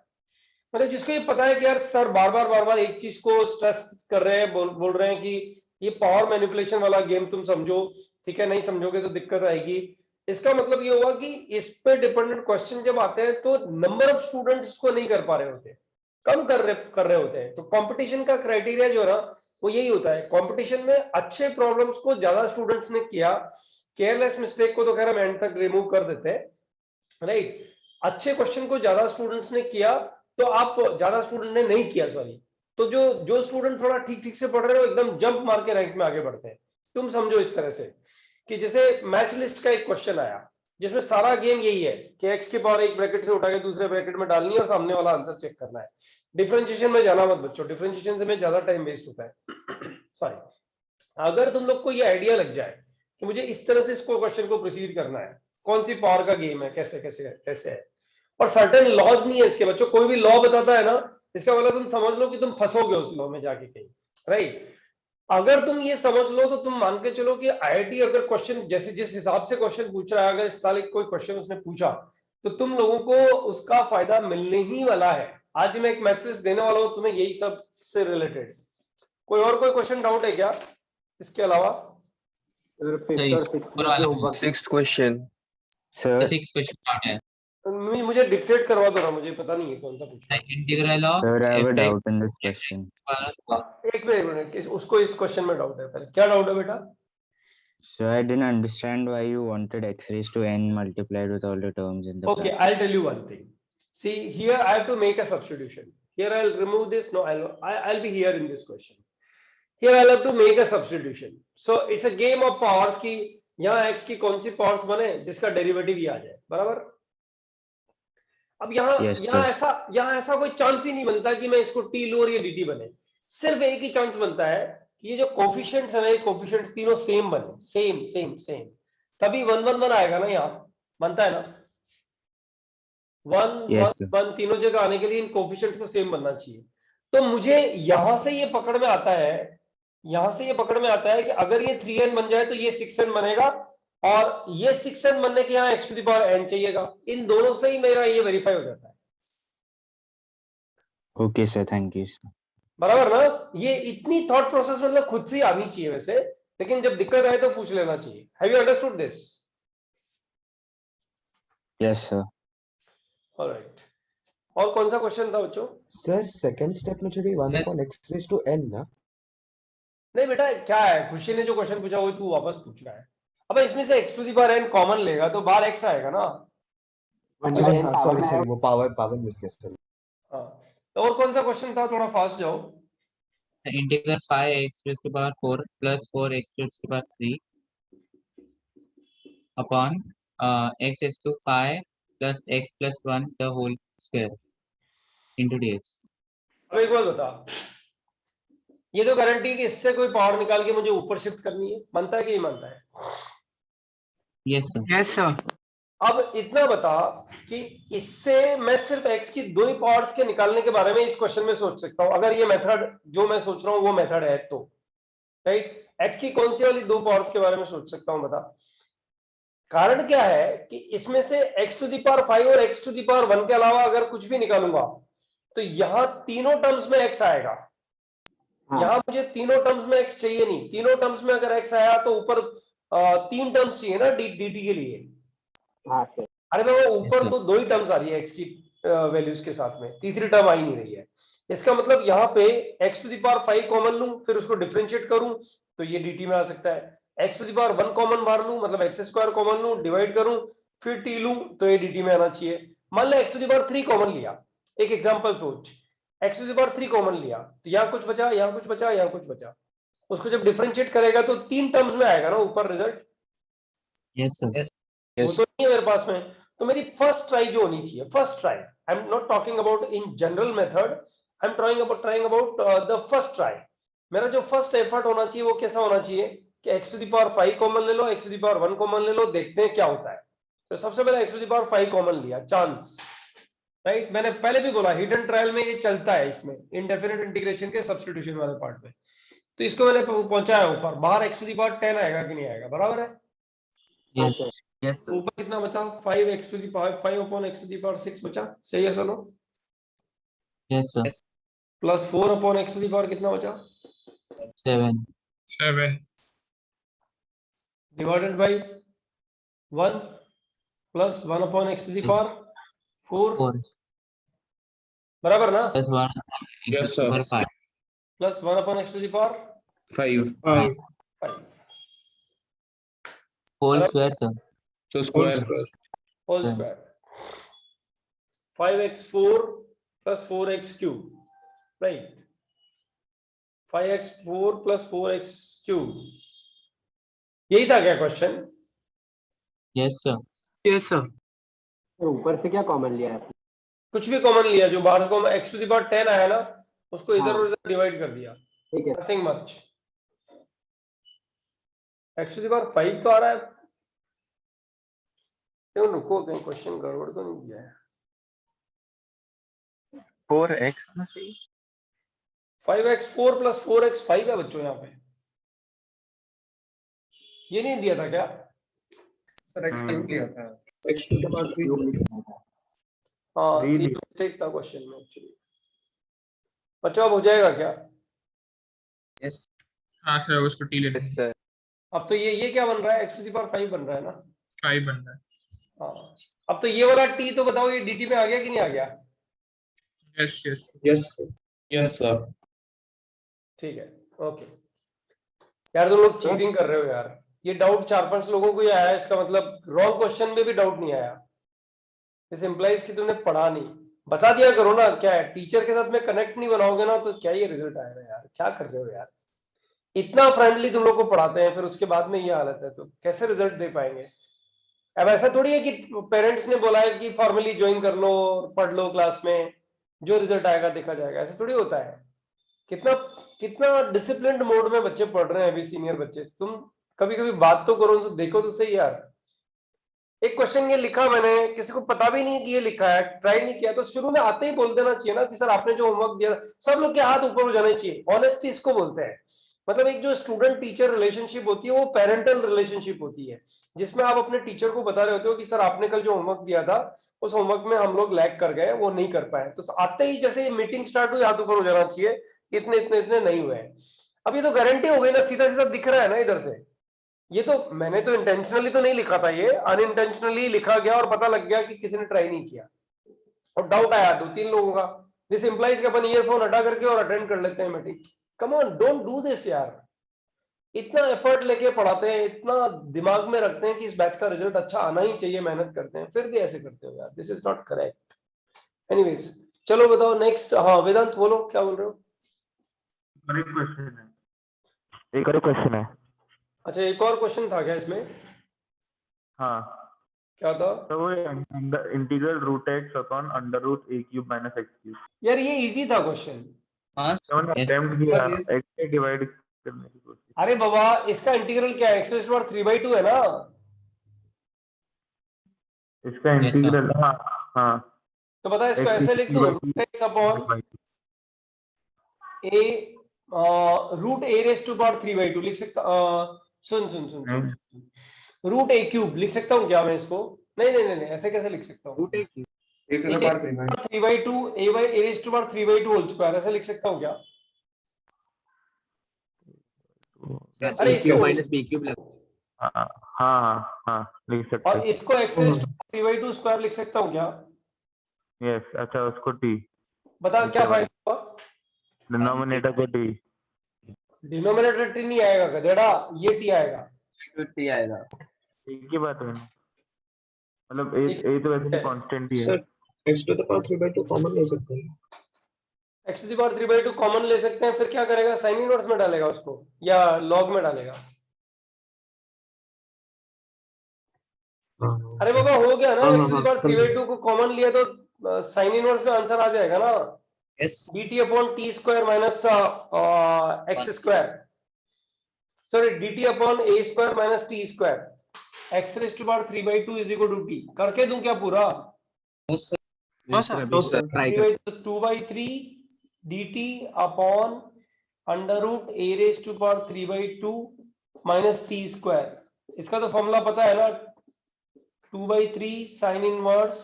मतलब जिसको ये पता है कि यार सर बार बार एक चीज को स्ट्रेस कर रहे हैं, बोल रहे हैं कि ये पावर मैनिपुलेशन वाला गेम तुम समझो, ठीक है, नहीं समझोगे तो दिक्कत आएगी. इसका मतलब ये हुआ कि इस पे डिपेंडेंट क्वेश्चन जब आते हैं तो नंबर ऑफ स्टूडेंट्स को नहीं कर पा रहे होते, कम कर रहे होते हैं. तो कंपटीशन का क्राइटेरिया जो है ना, वो यही होता है. कंपटीशन में अच्छे प्रॉब्लम्स को ज्यादा स्टूडेंट्स ने किया, केयरलेस मिस्टेक को तो खैर हम एंड तक रिमूव कर देते हैं, राइट. अच्छे क्वेश्चन को ज्यादा स्टूडेंट्स ने किया, तो आप ज्यादा स्टूडेंट ने नहीं किया, सॉरी, तो जो स्टूडेंट थोड़ा ठीक से पढ़ रहे हो एकदम जंप मार के रैंक में आगे बढ़ते हैं. तुम समझो इस तरह से कि जैसे मैच लिस्ट का एक क्वेश्चन आया जिसमें सारा गेम यही है कि x की पावर एक ब्रैकेट से उठा के दूसरे ब्रैकेट में डालनी है और सामने वाला आंसर चेक करना है. डिफरेंशिएशन में जाना मत बच्चों, डिफरेंशिएशन से में ज्यादा टाइम वेस्ट होता है. सॉरी, अगर तुम लोग को ये आइडिया लग जाए कि मुझे इस तरह से इसको क्वेश्चन को प्रोसीड करना है, कौन सी पावर का गेम है, कैसे कैसे कैसे है, और सर्टेन लॉज नहीं है इसके बच्चों, कोई भी लॉ बताता है ना, इसका मतलब तुम समझ लो कि तुम फंसोगे उस लॉ में जाके कहीं, राइट. अगर तुम ये समझ लो तो तुम मान के चलो कि आईआईटी अगर क्वेश्चन जैसे जिस हिसाब से क्वेश्चन पूछ रहा है, अगर इस साल एक कोई क्वेश्चन उसने पूछा तो तुम लोगों को उसका फायदा मिलने ही वाला है. आज मैं एक मैथ्स देने वाला हूं तुम्हें यही सब से रिलेटेड. कोई क्वेश्चन डाउट है क्या इसके अलावा? Sixth question sir six question है. मुझे डिक्टेट करवा दो ना, मुझे पता नहीं है कौन सा पूछना है. Integral of sir I have a doubt in this question. एक मिनट, उसको इस क्वेश्चन में डाउट है. पहले क्या डाउट है बेटा? So I didn't understand why you wanted x raised to n multiplied with all the terms in the Okay, bracket. I'll tell you one thing. See, here I have to make a substitution. Here I'll remove this. No, I'll be here in this question. Here I'll have to make a substitution. So it's a game of powers की यहाँ x की कौन सी powers बने जिसका derivative ही आ जाए, बराबर. अब यहाँ ऐसा कोई चांस ही नहीं बनता कि मैं इसको t लूं और ये dt बने. सिर्फ एक ही चांस बनता है कि ये जो कोफिशिएंट्स है ना, ये कोफिशिएंट्स तीनों सेम बने, सेम, तभी 1 1 1 आएगा ना. यहाँ बनता है ना 1 1 1, तीनों जगह आने के लिए इन कोफिशिएंट्स को सेम बनना चाहिए. तो मुझे यहां से ये पकड़ में आता है कि अगर ये 3n बन जाए तो ये 6n बनेगा, और ये 6n बनने के यहाँ x to the power n चाहिएगा. इन दोनों से ही मेरा ये वेरीफाई हो जाता है. Okay sir, thank you sir. बराबर ना. ये इतनी थॉट प्रोसेस मतलब खुद से आनी चाहिए वैसे, लेकिन जब दिक्कत आए तो पूछ लेना चाहिए. Have you understood this? Yes sir. Alright. और कौन सा क्वेश्चन था बच्चों? सर सेकंड स्टेप में जो भी 1/x raised to n ना. नहीं बेटा, क्या है, खुशी ने जो क्वेश्चन पूछा वही तू वापस पूछ रहा है. अब इसमें से x to the power n common लेगा तो बाहर x आएगा ना. सॉरी वो पावर मिस किया. हाँ, तो और कौन सा क्वेश्चन था? थोड़ा फास्ट जाओ. Integral 5x raised to power 4 plus 4x raised to power 3 upon x raised to 5 plus x plus 1 the whole square into dx. अब एक बात बता, ये तो गारंटी कि इससे कोई पावर निकाल के मुझे ऊपर शिफ्ट करनी है, मानता है कि नहीं मानता है? Yes sir. Yes sir. अब इतना बता कि इससे मैं सिर्फ x की दो ही पावर्स के निकालने के बारे में इस क्वेश्चन में सोच सकता हूं, अगर ये मेथड जो मैं सोच रहा हूं वो मेथड है तो, राइट. x की कौन सी वाली दो पावर्स के बारे में सोच सकता हूं, बता. कारण क्या है कि इसमें से x टू द पावर 5 और x टू द पावर 1 के अलावा अगर कुछ भी निकालूंगा तो यहाँ तीनों टर्म्स में x आएगा. यहाँ मुझे तीनों टर्म्स में x चाहिए नहीं. तीनों टर्म्स में अगर x आया तो ऊपर 3 टर्म्स चाहिए ना dt के लिए. अरे मैं वो ऊपर तो 2 ही टर्म्स आ रही है x की वैल्यूज के साथ में, तीसरी टर्म आ ही नहीं रही है. इसका मतलब यहाँ पे x to the power 5 common लूं, फिर उसको डिफरेंशिएट करूं तो ये dt में आ सकता है। x to the power 1 common बाहर लूं, मतलब x स्क्वायर कॉमन लूं, डिवाइड करूं, फिर t लूं तो ये dt में आना चाहिए। मान लो x to the power 3 common लिया, एक एग्जांपल सोच, x to the power 3 common लिया तो यहाँ कुछ बचा, यहाँ कुछ बचा, यहाँ कुछ बचा, उसको जब डिफरेंशिएट करेगा तो 3 टर्म्स में आएगा ना ऊपर रिजल्ट। Yes sir. वो तो नहीं है मेरे पास में, तो मेरी फर्स्ट ट्राई जो होनी चाहिए, first try, I am not talking about in general method, I am trying about the first try. मेरा जो फर्स्ट एफर्ट होना चाहिए वो कैसा होना चाहिए कि x to the power 5 common ले लो, x to the power 1 common ले लो, देखते हैं क्या होता है। तो सबसे पहले x to the power 5 common लिया, चांस, राइट। मैंने पहले भी बोला हिडन ट्रायल में ये चलता है, इसमें इनडेफिनेट इंटीग्रेशन के सब्स्टिट्यूशन वाले पार्ट में। तो इसको मैंने पहुंचाया ऊपर, बाहर x टू द पावर 10 आएगा कि नहीं आएगा, बराबर है। यस यस ऊपर कितना बचा, 5x to the power 5 upon x to the power 6 बचा, सही है सुनो। Yes sir. Plus 4 upon x to the power कितना बचा, 7 divided by 1 plus 1 upon x to the power 4, बराबर ना। Plus 1 Yes, sir. 5 plus 1 upon x to the power 5 5 whole square sir. so square whole Yeah. Square 5x4 plus 4x cube, right. 5x4 plus 4x cube, यही था क्या question. Yes sir. Yes, sir. तो ऊपर से क्या common लिया है? कुछ भी कॉमन लिया, जो बाहर को x टू द पावर 10 आया ना उसको इधर हाँ। और इधर डिवाइड कर दिया, ठीक है। Nothing much. x to the power 5 तो आ रहा है, क्यों रुको, कहीं क्वेश्चन गड़बड़ तो नहीं किया है। 4x ना सही 5x4 प्लस 4x 5 है बच्चों, यहाँ पे ये नहीं दिया था क्या। सर x क्यूब लिया था, x टू द पावर 3 हाँ ये तो मिस्टेक था क्वेश्चन में एक्चुअली। बच्चों अब हो जाएगा क्या। यस हाँ सर उसको टी ले yes sir अब तो ये क्या बन रहा है, x टू द पावर 5 बन रहा है ना। 5 बन रहा है हाँ अब तो ये वाला t तो बताओ ये dt में आ गया कि नहीं आ गया। यस यस yes sir ठीक है ओके। यार तुम लोग चीटिंग कर रहे हो यार, ये डाउट 4-5 लोगों को ही आया, इसका मतलब रॉन्ग क्वेश्चन में भी डाउट नहीं आया। दिस इंप्लाइज कि तुमने पढ़ा नहीं, बता दिया करो ना। क्या है, टीचर के साथ में कनेक्ट नहीं बनाओगे ना तो क्या ये रिजल्ट आएगा यार, क्या कर रहे हो यार। इतना फ्रेंडली तुम लोग को पढ़ाते हैं, फिर उसके बाद में ये हालत है तो कैसे रिजल्ट दे पाएंगे। अब ऐसा थोड़ी है कि पेरेंट्स ने बोला है कि फॉर्मली ज्वाइन कर लो, पढ़ लो क्लास में, जो रिजल्ट आएगा देखा जाएगा, ऐसा थोड़ी होता है। कितना कितना डिसिप्लिन्ड मोड में बच्चे पढ़ रहे हैं अभी, सीनियर बच्चे। तुम कभी कभी बात तो करो, तो देखो तो सही यार। एक क्वेश्चन ये लिखा मैंने, किसी को पता भी नहीं कि ये लिखा है, ट्राई नहीं किया, तो शुरू में आते ही बोल देना चाहिए ना कि सर आपने जो होमवर्क दिया, सब लोग के हाथ ऊपर हो जाने चाहिए। ऑनेस्टी इसको बोलते हैं। मतलब एक जो स्टूडेंट टीचर रिलेशनशिप होती है वो पेरेंटल रिलेशनशिप होती है, जिसमें आप अपने टीचर को बता रहे होते हो कि सर आपने कल जो होमवर्क दिया था उस होमवर्क में हम लोग लैग कर गए, वो नहीं कर पाए। तो आते ही जैसे ये मीटिंग स्टार्ट हुई हाथ ऊपर हो जाना चाहिए, इतने इतने इतने नहीं हुए हैं। अब ये तो गारंटी हो गई ना, सीधा सीधा दिख रहा है ना इधर से। ये तो मैंने तो इंटेंशनली तो नहीं लिखा था, ये अनइंटेंशनली लिखा गया और पता लग गया कि किसी ने ट्राई नहीं किया और डाउट आया 2-3 लोगों का। दिस इंप्लाइज कि अपन ईयरफोन हटा करके और अटेंड कर लेते हैं meeting. Come on, don't do this यार। इतना एफर्ट लेके पढ़ाते हैं, इतना दिमाग में रखते हैं कि इस बैच का रिजल्ट अच्छा आना ही चाहिए, मेहनत करते हैं, फिर भी ऐसे करते हो यार। This is not correct. Anyways चलो बताओ नेक्स्ट। हाँ वेदांत बोलो, क्या बोल रहे हो। एक और क्वेश्चन है। अच्छा एक और क्वेश्चन था क्या इसमें। हाँ क्या था। तो वो integral root x upon under root a cube minus x cube. यार ये इजी था क्वेश्चन। अटेम्प्ट किया एक्स से डिवाइड करने की कोशिश। अरे बाबा इसका इंटीग्रल क्या है, x पावर 3/2 है ना। इसका इंटीग्रल हाँ हाँ तो बता इसको ऐसे लिख दो, root x upon a root a raise to power 3/2 लिख सकता। सुन सुन सुन सुन, रूट ए क्यूब लिख सकता हूँ क्या मैं इसको। नहीं नहीं नहीं ऐसे कैसे लिख सकता हूँ। Root a cube a to the power 3/2 a by a raised to power 3/2 whole square, ऐसे लिख सकता हूँ क्या। अरे इसको माइनस बी क्यूब हाँ हाँ हाँ लिख सकते और इसको x raised to 3/2 स्क्वायर लिख सकता हूँ क्या। यस अच्छा उसको टी बता क्या फायदा हुआ? डिनोमिनेटर को टी डिनोमिनेटर टी नहीं आएगा गधेड़ा, ये टी आएगा। टी आएगा। एक ही बात है, मतलब ए तो वैसे भी कांस्टेंट ही है। Sir x to the power 3/2 common ले सकते हैं। x to the power 3/2 common ले सकते हैं, फिर क्या करेगा? साइन इनवर्स में डालेगा उसको या लॉग में डालेगा? अरे बाबा हो गया ना, x to the power 3/2 को कॉमन लिया तो साइन इनवर्स में आंसर आ जाएगा ना। Yes. dt upon t square minus x square, sorry dt upon a square minus t square, x raised to power 3/2 is equal to t। करके दूं क्या पूरा? No sir, try कर। 2/3 dt upon under root a raised to power 3/2 minus t square। इसका तो formula पता है ना, 2/3 sin inverse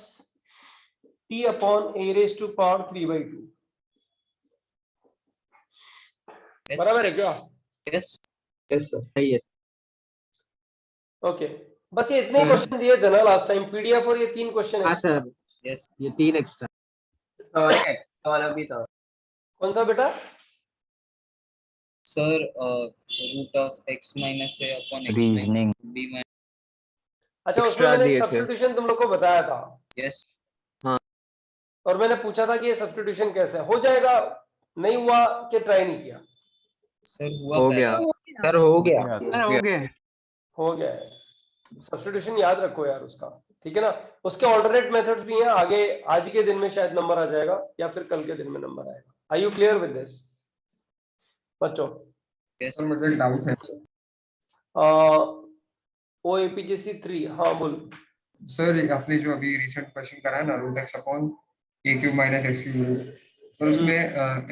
t upon a raised to power 3/2। बराबर है क्या? Yes. Yes sir. Yes. Okay, बस ये इतने क्वेश्चन दिए थे ना लास्ट टाइम पीडीएफ, और ये 3 क्वेश्चन है। हाँ सर, यस, ये 3 एक्स्ट्रा वाला भी था। कौन सा बेटा? Sir, root of x minus a upon x Reasoning. minus b minus अच्छा, उसमें Extra मैंने दिए थे। सब्स्टिट्यूशन तुम लोग को बताया था, yes. और मैंने पूछा था कि ये सब्स्टिट्यूशन कैसे हो जाएगा, नहीं हुआ कि ट्राई नहीं किया? Sir, हुआ हो पहला। गया। Sir, हो गया। हो गया। हो गया है। सब्स्टिट्यूशन याद रखो यार उसका, ठीक है ना। उसके ऑल्टरनेट मेथड्स भी हैं, आगे आज के दिन में शायद नंबर आ जाएगा या फिर कल के दिन में नंबर आएगा। Are you clear with this बच्चों? Yes. मुझे डाउट है ओ एपीजेसी 3, हाँ बोल। सर, आपने जो अभी रिसेंट क्वेश्चन करा है ना, रूट एक्स अपॉन ए क्यूब माइनस एक्स क्यूब, पर उसमें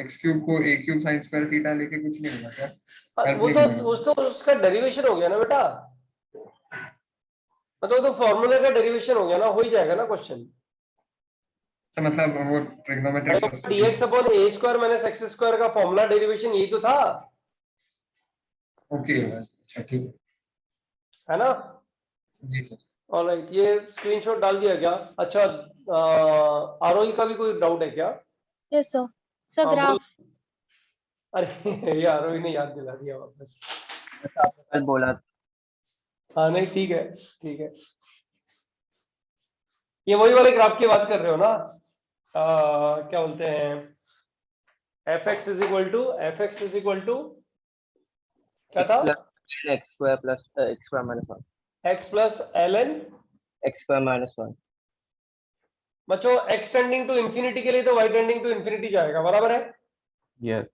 एक्स क्यूब को ए क्यूब साइन स्क्वायर थीटा लेके कुछ नहीं होगा क्या? वो तो उसका डेरिवेशन हो गया ना बेटा, मतलब तो फॉर्मूले का डेरिवेशन हो गया ना, हो ही जाएगा ना क्वेश्चन। मतलब वो trigonometric dx upon a square minus x square का फॉर्मूला डेरिवेशन यही तो था, ओके। अच्छा ठीक है ना? जी सर। ऑलराइट, ये स्क्रीनशॉट डाल दिया क्या? अच्छा, आरोही का भी कोई डाउट है क्या? Yes sir. सर हाँ, ग्राफ। अरे ये आरोही ने याद दिला दिया वापस। कल बोला हाँ नहीं ठीक है, ठीक है। ये वही वाले ग्राफ की बात कर रहे हो ना? क्या बोलते हैं, fx इज इक्वल टू क्या था? x square plus x square minus 1 x plus ln x square minus 1। बच्चों x टेंडिंग टू इंफिनिटी के लिए तो y टेंडिंग टू इंफिनिटी जाएगा, बराबर है? यस।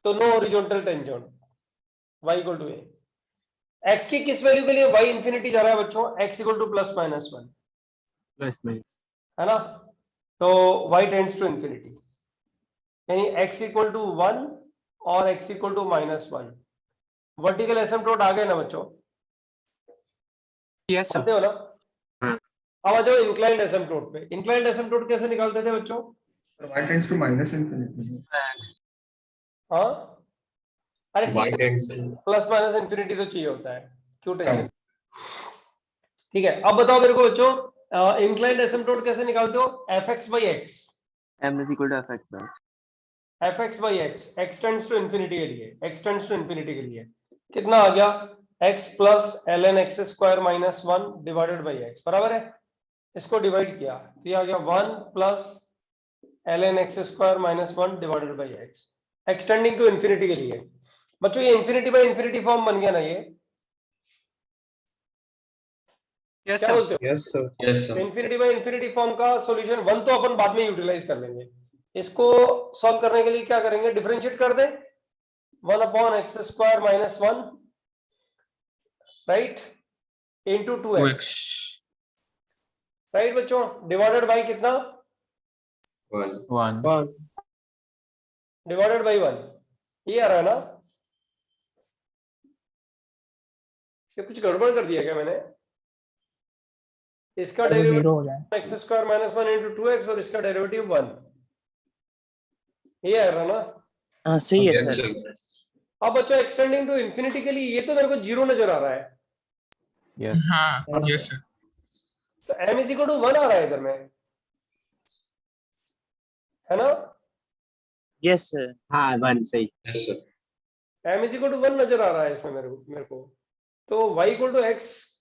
तो no horizontal tangent, y equal to a। x की किस वैल्यू के लिए y इंफिनिटी जा रहा है बच्चों? x equal to plus minus 1, plus में, है ना? तो y टेंड्स टू इंफिनिटी, यानी x इक्वल टू 1 और x equal to minus 1। Vertical asymptote आ गए ना बच्चों? यस जानते हो ना? अब आ जाओ इंक्लाइंड एसिम्पटोट पे। इंक्लाइंड एसिम्पटोट कैसे निकालते थे बच्चों? y tends to minus infinity. हाँ, अरे y ठीक है, tends to plus minus infinity तो चाहिए होता है, क्यों टेंशन? ठीक है, अब बताओ मेरे को बच्चों, इंक्लाइंड एसिम्पटोट कैसे निकालते हो? fx by x, m is equal to fx by fx by x, x tends to infinity के लिए, x टेंड्स टू इंफिनिटी के लिए कितना आ गया? x plus ln x square minus 1 divided by x, बराबर है? इसको डिवाइड किया तो ये आ गया 1 plus ln x square minus 1 divided by x, extending to infinity के लिए। बच्चों ये इंफिनिटी बाय इंफिनिटी फॉर्म बन गया ना ये? यस क्या बोलते हो? Yes sir. Yes sir. Infinity by infinity form का सॉल्यूशन 1 तो अपन बाद में यूटिलाइज कर लेंगे। इसको सॉल्व करने के लिए क्या करेंगे? डिफरेंशिएट कर दें 1 upon x square minus 1, right, into 2x, right बच्चों, डिवाइडेड बाय कितना? 1 डिवाइडेड बाय 1, ये आ रहा है ना? ये कुछ गड़बड़ कर दिया क्या मैंने? इसका derivative x square minus 1 into 2x और इसका डेरिवेटिव 1, ये आ रहा ना? हाँ सही है यस सर। सर। अब बच्चों एक्सटेंडिंग टू इंफिनिटी के लिए ये तो मेरे को 0 नजर आ रहा है, हाँ यस सर। तो m इज इक्वल टू 1 आ रहा है इधर में, है ना? Yes sir. हाँ 1 सही। Yes sir. m is equal to 1 नजर आ रहा है इसमें मेरे को। तो y इक्वल टू x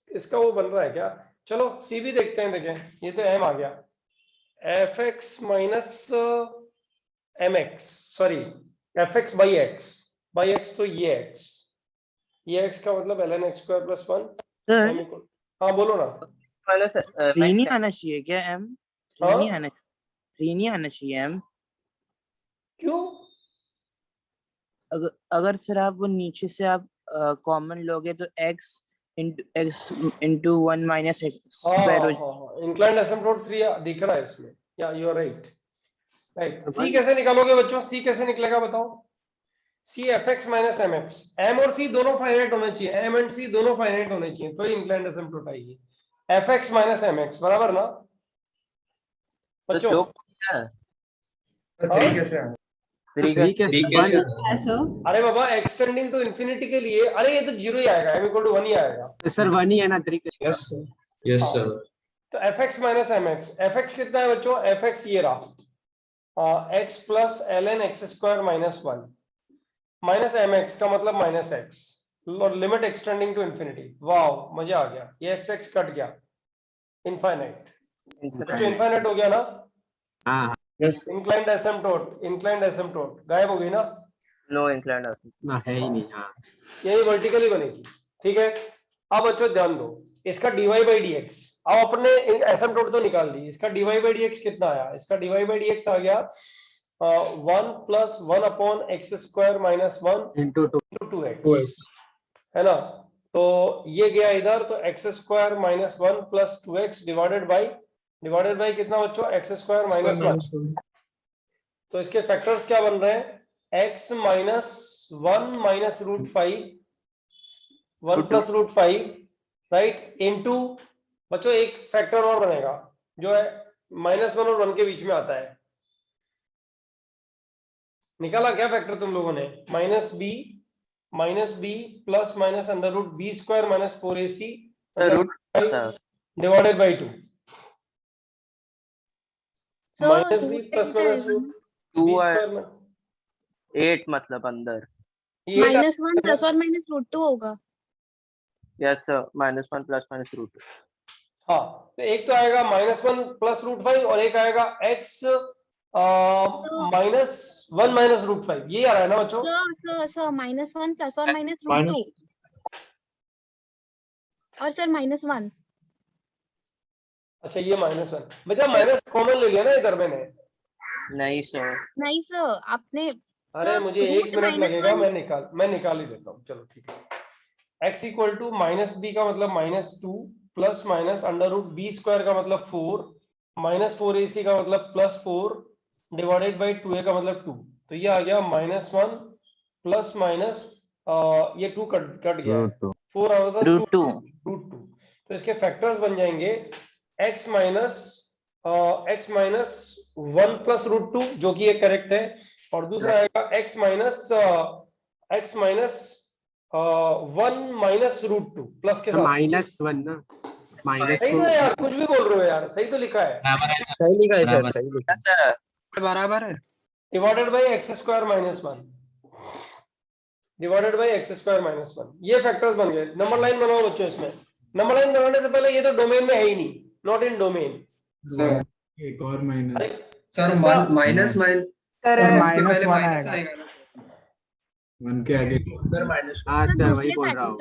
इसका वो बन रहा है क्या? चलो c भी देखते हैं। देखें ये तो m आ गया, fx minus mx, sorry fx by x, तो ये x का मतलब ln x square plus 1 sir m equal. हाँ बोलो ना। माइनस 3 नहीं आना चाहिए क्या m? 3 हाँ? नहीं आना, 3 नहीं आना चाहिए m? क्यों? अगर सर आप वो नीचे से आप कॉमन लोगे तो x into 1 minus x square हो हाँ इंक्लाइंड एसिम्प्टोट 3 दिख रहा है इसमें। या यू आर राइट। तो c कैसे निकालोगे बच्चों? c कैसे निकलेगा बताओ? c fx minus mx, m और c दोनों फाइनाइट होने चाहिए, m एंड c दोनों फाइनाइट होने चाहिए, तो इंक्लाइंड एसिम्प्टोट आएगी। fx माइनस mx बराबर ना बच्चों? थ्री कैसे आया? 3 कैसे? अरे बाबा एक्सटेंडिंग टू इंफिनिटी के लिए, अरे ये तो 0 ही आएगा, m इक्वल टू 1 ही आएगा। सर 1 ही है ना 3 कैसे? Yes sir. Yes sir. तो fx माइनस mx, fx कितना है बच्चों? fx ये रहा x plus ln x square minus 1 minus mx का मतलब minus x, limit extending to infinity. Wow मजा आ गया, ये x कट गया, इनफाइनाइट। बच्चों इनफाइनाइट हो गया ना? हाँ यस इंक्लाइंड एसिम्प्टोट गायब हो गई ना? नो इंक्लाइंड ना है ही नहीं। हाँ यही वर्टिकली बनेगी। ठीक है, अब बच्चों ध्यान दो, इसका dy बाई dx, अब अपने एसिम्प्टोट तो निकाल दी, इसका dy बाई dx कितना आया? इसका dy बाई dx आ गया 1 plus 1 upon x square minus 1 into 2 two x, है ना? तो ये गया इधर, तो x square minus 1 plus 2x divided by कितना बच्चों? X square minus 1। तो इसके फैक्टर्स क्या बन रहे हैं? x minus 1 minus root 5, 1 plus root 5, right, into बच्चों एक फैक्टर और बनेगा जो है -1 और 1 के बीच में आता है। निकाला क्या फैक्टर तुम लोगों ने? Minus b plus minus under root b square minus 4ac divided by 2। Minus b plus minus root 2 b square में 8 मतलब अंदर -1 प्लस और माइनस रूट 2 होगा। Yes sir, -1 plus minus root. हाँ, तो एक तो आएगा -1 प्लस रूट 5 और एक आएगा x -1 माइनस रूट 5, ये आ रहा है ना बच्चों? सर -1 प्लस और माइनस रूट 2 और सर -1। अच्छा ये -1, बेटा माइनस कॉमन ले लिया ना इधर मैंने। नहीं सर आपने अरे मुझे 1 मिनट लगेगा, मैं निकाल ही देता हूँ। चलो ठीक है, x equal to minus b का मतलब -2 plus minus under root b square का मतलब 4 माइनस 4ac का मतलब +4 डिवाइडेड बाई 2a का मतलब 2। तो ये आ गया -1 प्लस माइनस ये 2 कट गया, 4 आ रहा था रूट 2। तो इसके फैक्टर्स बन जाएंगे x माइनस 1 प्लस रूट 2 जो कि ये करेक्ट है, और दूसरा आएगा x minus 1 minus root 2 plus के साथ -1 ना सही तो यार, कुछ भी बोल रहे हो यार, सही तो लिखा है, सही लिखा है सर, सही लिखा है, बराबर है। Divided by x square minus 1 divided by x square minus 1। ये फैक्टर्स बन गए। नंबर लाइन बनाओ बच्चों। इसमें नंबर लाइन बनाने से पहले ये तो डोमेन में है ही नहीं, नॉट इन डोमेन। एक और माइनस सर माइनस पहले माइनस आएगा ना 1 के आगे। हाँ सर वही बोल रहा हूँ।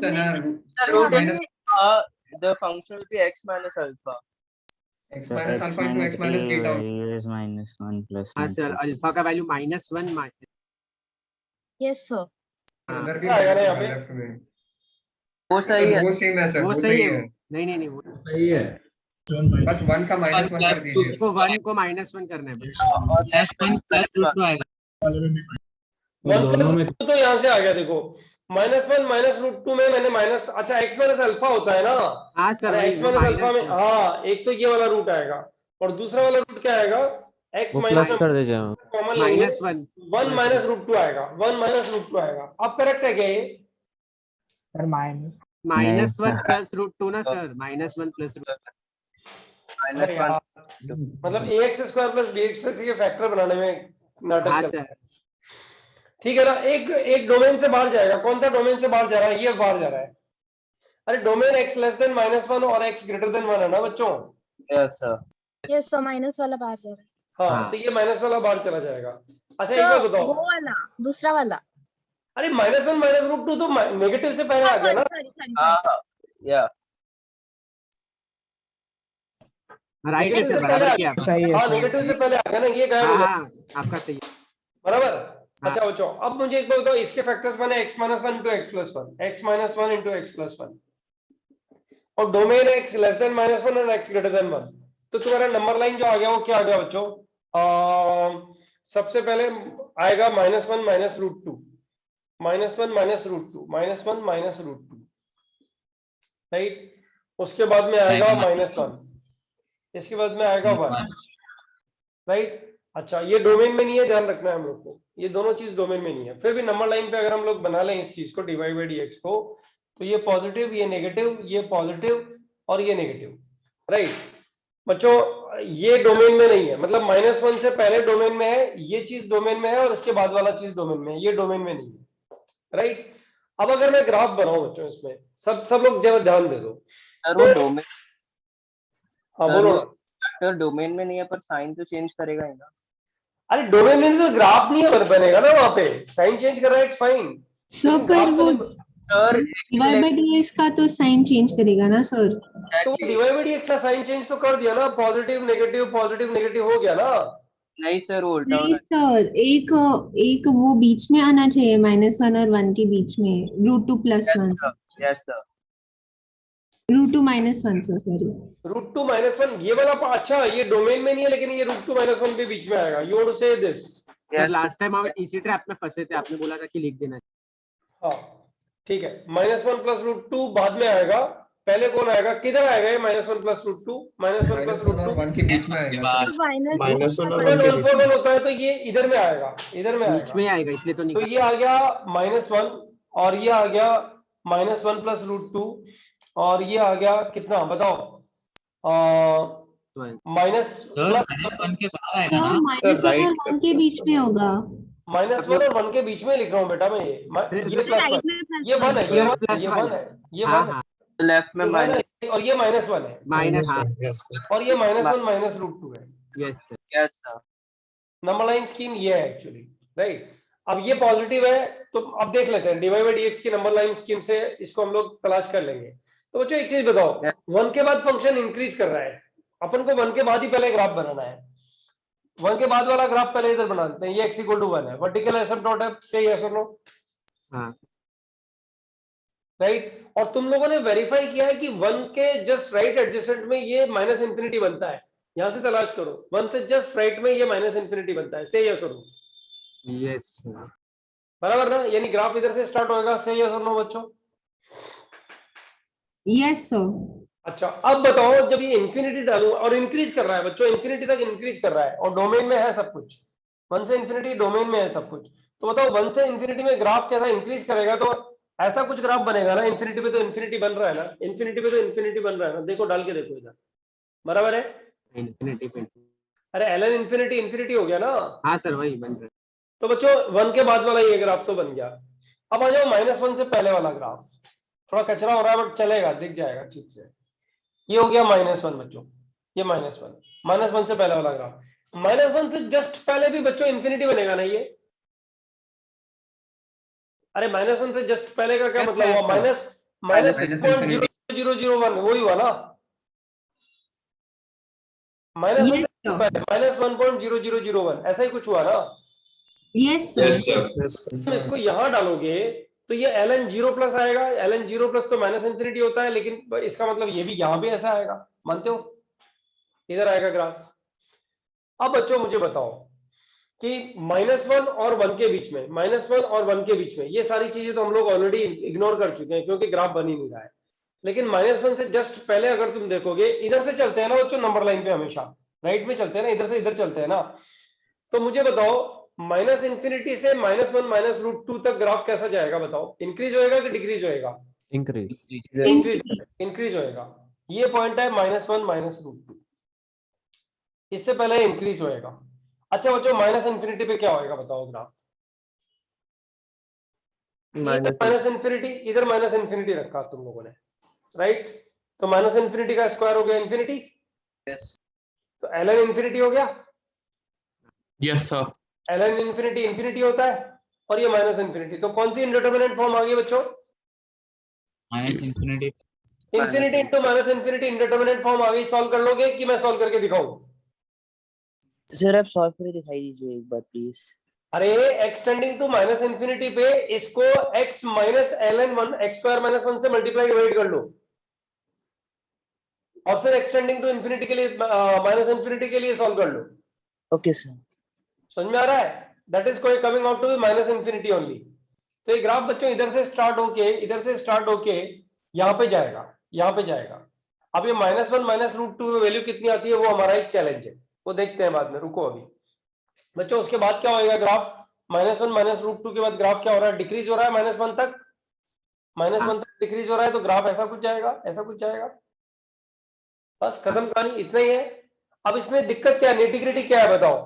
The function will be x minus alpha. x minus alpha into x minus beta. is -1 plus हाँ सर, अल्फा का वैल्यू -1 यस सर। अंदर भी आएगा ना minus यहाँ होगा पे? लेफ्ट में। वो सही है, वो सेम है सर, वो वो सही सही है। है। नहीं वो सही है, बस 1 का -1 कर दीजिए। उसको 1 को -1 करना है बस। और -1 प्लस रूट 2 आएगा। 1 प्लस तो यहाँ से आ गया, देखो -1 माइनस रूट 2 में मैंने माइनस, अच्छा x माइनस अल्फा होता है ना? हाँ सर, अरे x माइनस अल्फा में हाँ, एक तो ये वाला रूट आएगा और दूसरा वाला रूट क्या आएगा? x माइनस कर दीजिए, कॉमन लेंगे, 1 माइनस रूट 2 आएगा, 1 माइनस रूट 2 आएगा। अब करेक्ट है क्या ये? सर -1 प्लस रूट 2 ना सर, -1 प्लस रूट। मतलब ax square plus bx plus ये फैक्टर बनाने में नाटक चल रहा है। ठीक है ना, एक एक डोमेन से बाहर जाएगा। कौन सा डोमेन से बाहर जा रहा है? ये बाहर जा रहा है। अरे डोमेन x लेस देन -1 और x ग्रेटर देन 1 है ना बच्चों? Yes sir. Yes sir, minus वाला बाहर जा रहा है। हाँ, तो ये माइनस वाला बाहर चला जाएगा। अच्छा एक तो बात बताओ, वो वाला दूसरा वाला। अरे -1 -√2 तो नेगेटिव से पहले आ गया ना? सॉरी सॉरी हाँ या राइट है नेगेटिव सर, से पहले बराबर आ किया गया। आपने। सही है हाँ, सही है। नेगेटिव से पहले आ गया ना, ये गायब हो हाँ गया। हाँ, आपका सही है। बराबर। अच्छा बच्चों, अब मुझे एक बात बताओ, इसके फैक्टर्स बने x -1 into x + 1, x -1 into x + 1, और डोमेन x लेस देन -1 और x ग्रेटर देन 1। तो तुम्हारा नंबर लाइन जो आ गया वो क्या आ गया बच्चों? सबसे पहले आएगा -1 -√2, -1 -√2, -1 -√2, राइट। उसके बाद में आएगा -1, इसके बाद में आएगा 1, राइट। अच्छा, ये डोमेन में नहीं है, ध्यान रखना है हम लोग को, ये दोनों चीज डोमेन में नहीं है। फिर भी नंबर लाइन पे अगर हम लोग बना लें इस चीज को dy/dx को, तो ये पॉजिटिव, ये नेगेटिव, ये पॉजिटिव और ये नेगेटिव, राइट। बच्चों ये डोमेन में नहीं है, मतलब -1 से पहले डोमेन में है, ये चीज डोमेन में है, और इसके बाद वाला चीज डोमेन में है, ये डोमेन में नहीं है, राइट। अब अगर मैं ग्राफ बनाऊं बच्चों, इसमें सब लोग जरा ध्यान दे दो। सर वो डोमेन, हाँ बोलो ना। सर डोमेन में नहीं है पर साइन तो चेंज करेगा ही ना। अरे डोमेन में तो ग्राफ नहीं है, बनेगा ना वहां पे, साइन चेंज कर रहा है, इट्स फाइन। सर पर वो सर dy/dx का तो साइन चेंज करेगा ना सर? तो dy/dx का साइन चेंज तो कर दिया ना, पॉजिटिव नेगेटिव हो गया ना। नहीं सर वो उल्टा नहीं होना सर, एक वो बीच में आना चाहिए, -1 और 1 के बीच में, √2 + 1, यस सर। √2 - 1 sir, sorry. √2 -1 ये वाला अच्छा, ये डोमेन में नहीं है, लेकिन ये √2 -1 के बीच में आएगा। यू वांट टू से दिस? सर लास्ट टाइम आप इसी ट्रैप में फंसे थे, आपने बोला था कि लिख देना। हाँ ठीक है, -1 + √2 बाद में आएगा, पहले कौन आएगा? किधर आएगा ये -1 + √2? -1 + -1 और 1 के बीच में आएगा सर। -1 और 1 1 के 1 बीच 4 में। 1 होता है, तो ये इधर में आएगा, इधर में बीच आएगा। में आएगा, इसलिए तो तो निकाल। ये आ गया -1, और ये आ गया -1 + √2, और ये आ गया कितना बताओ? माइनस -1 के बाहर आएगा ना? -1 और 1 के बीच में होगा। -1 और 1 के बीच में लिख रहा हूँ बेटा मैं, ये +1, ये 1 है, ये 1 है, ये 1 है, ये 1 है, लेफ्ट में ये 1 माइनस। है, और ये -1 है, -1, यस और ये -1 -√2 है। Yes sir. Yes sir. Number line scheme ये है एक्चुअली, राइट। अब ये पॉजिटिव है, तो अब देख लेते हैं dy/dx की नंबर लाइन स्कीम से इसको हम लोग तलाश कर लेंगे। तो बच्चों एक चीज बताओ, 1 के बाद फंक्शन इंक्रीज कर रहा है, अपन को 1 के बाद ही पहले ग्राफ बनाना है। 1 के बाद वाला ग्राफ पहले इधर बना देते हैं, ये x = 1 है, वर्टिकल एसिम्प्टोट से यस और नो? हाँ राइट। और तुम लोगों ने वेरीफाई किया है कि 1 के जस्ट राइट एडजेसेंट में ये -∞ बनता है, यहां से तलाश करो, 1 से जस्ट राइट में ये -∞ बनता है, से यस और नो? यस बराबर ना, यानी ग्राफ इधर से स्टार्ट होएगा, से यस और नो बच्चों? Yes sir. अच्छा अब बताओ, जब ये इंफिनिटी डालूं और इंक्रीज कर रहा है बच्चों, इंफिनिटी तक इंक्रीज कर रहा है, और डोमेन में है सब कुछ, 1 से इंफिनिटी डोमेन में है सब कुछ, तो बताओ 1 से इंफिनिटी में ग्राफ कैसा इंक्रीज करेगा? तो ऐसा कुछ ग्राफ बनेगा ना, इंफिनिटी पे तो इंफिनिटी बन रहा है ना, इंफिनिटी पे तो इंफिनिटी बन रहा है ना, देखो डाल के देखो इधर, बराबर है? इन्फिनिटी पे। अरे ln इंफिनिटी इंफिनिटी हो गया ना। हाँ सर वही बन रहा है। तो बच्चों 1 के बाद वाला ये ग्राफ तो बन गया। अब आ जाओ -1 से पहले वाला ग्राफ, थोड़ा कचरा हो रहा है बट चलेगा, दिख जाएगा ठीक से। ये हो गया -1 बच्चों, ये -1 से पहले वाला ग्राफ। -1 से जस्ट पहले भी बच्चों इंफिनिटी बनेगा ना ये? अरे -1 से जस्ट पहले का क्या मतलब हुआ? -1.0001 वही हुआ ना, -1.0001 ऐसा ही कुछ हुआ ना? Yes sir. तुम इसको यहां डालोगे तो ये ln 0+ आएगा, ln 0+ तो -∞ होता है, लेकिन इसका मतलब ये भी यहां भी ऐसा आएगा, मानते हो? इधर आएगा ग्राफ। अब बच्चों मुझे बताओ कि -1 और 1 के बीच में, -1 और 1 के बीच में, ये सारी चीजें तो हम लोग ऑलरेडी इग्नोर कर चुके हैं क्योंकि ग्राफ बन ही नहीं रहा है। लेकिन -1 से जस्ट पहले अगर तुम देखोगे, इधर से चलते हैं ना बच्चों नंबर लाइन पे, हमेशा राइट में चलते हैं ना, इधर से इधर चलते हैं ना, तो मुझे बताओ -∞ से -1 -√2 तक ग्राफ कैसा जाएगा बताओ? इंक्रीज होएगा कि डिक्रीज होएगा? इंक्रीज होएगा। ये पॉइंट है -1 -√2, इससे पहले इंक्रीज होएगा। अच्छा बच्चों ∞ पे क्या होएगा बताओ ग्राफ? माइनस इन्फिनिटी, इधर माइनस इन्फिनिटी रखा तुम लोगों ने, राइट? तो माइनस इन्फिनिटी का स्क्वायर हो गया इन्फिनिटी, तो ln इन्फिनिटी हो गया। Yes sir. ln infinity infinity होता है और ये माइनस इन्फिनिटी, तो कौन सी इंडिटरमिनेट फॉर्म आ गई बच्चों? Minus infinity. Infinity into minus infinity indeterminate form आ गई। सॉल्व कर लोगे कि मैं सॉल्व करके दिखाऊं? सर आप सॉल्व करके दिखाई दीजिए एक बार प्लीज। अरे एक्सटेंडिंग टू माइनस इन्फिनिटी पे इसको x minus ln 1 x square minus 1 से मल्टीप्लाई डिवाइड कर लो और फिर एक्सटेंडिंग टू इन्फिनिटी के लिए माइनस इन्फिनिटी के लिए सॉल्व कर लो। Okay sir. समझ में आ रहा है? That is coming out to be minus infinity only. तो ये ग्राफ बच्चों इधर से स्टार्ट होके यहाँ पे जाएगा, यहाँ पे जाएगा। अब ये -1 -√2 में वैल्यू कितनी आती है वो हमारा एक चैलेंज है, वो देखते हैं बाद में। रुको अभी बच्चों, उसके बाद क्या होएगा ग्राफ? -1 -√2 के बाद ग्राफ क्या हो रहा है? डिक्रीज हो रहा है -1 तक, -1 तक डिक्रीज हो रहा है, तो ग्राफ ऐसा कुछ जाएगा, ऐसा कुछ जाएगा। बस खत्म कहानी, इतना ही है। अब इसमें दिक्कत क्या है, नेटिग्रिटी क्या है बताओ?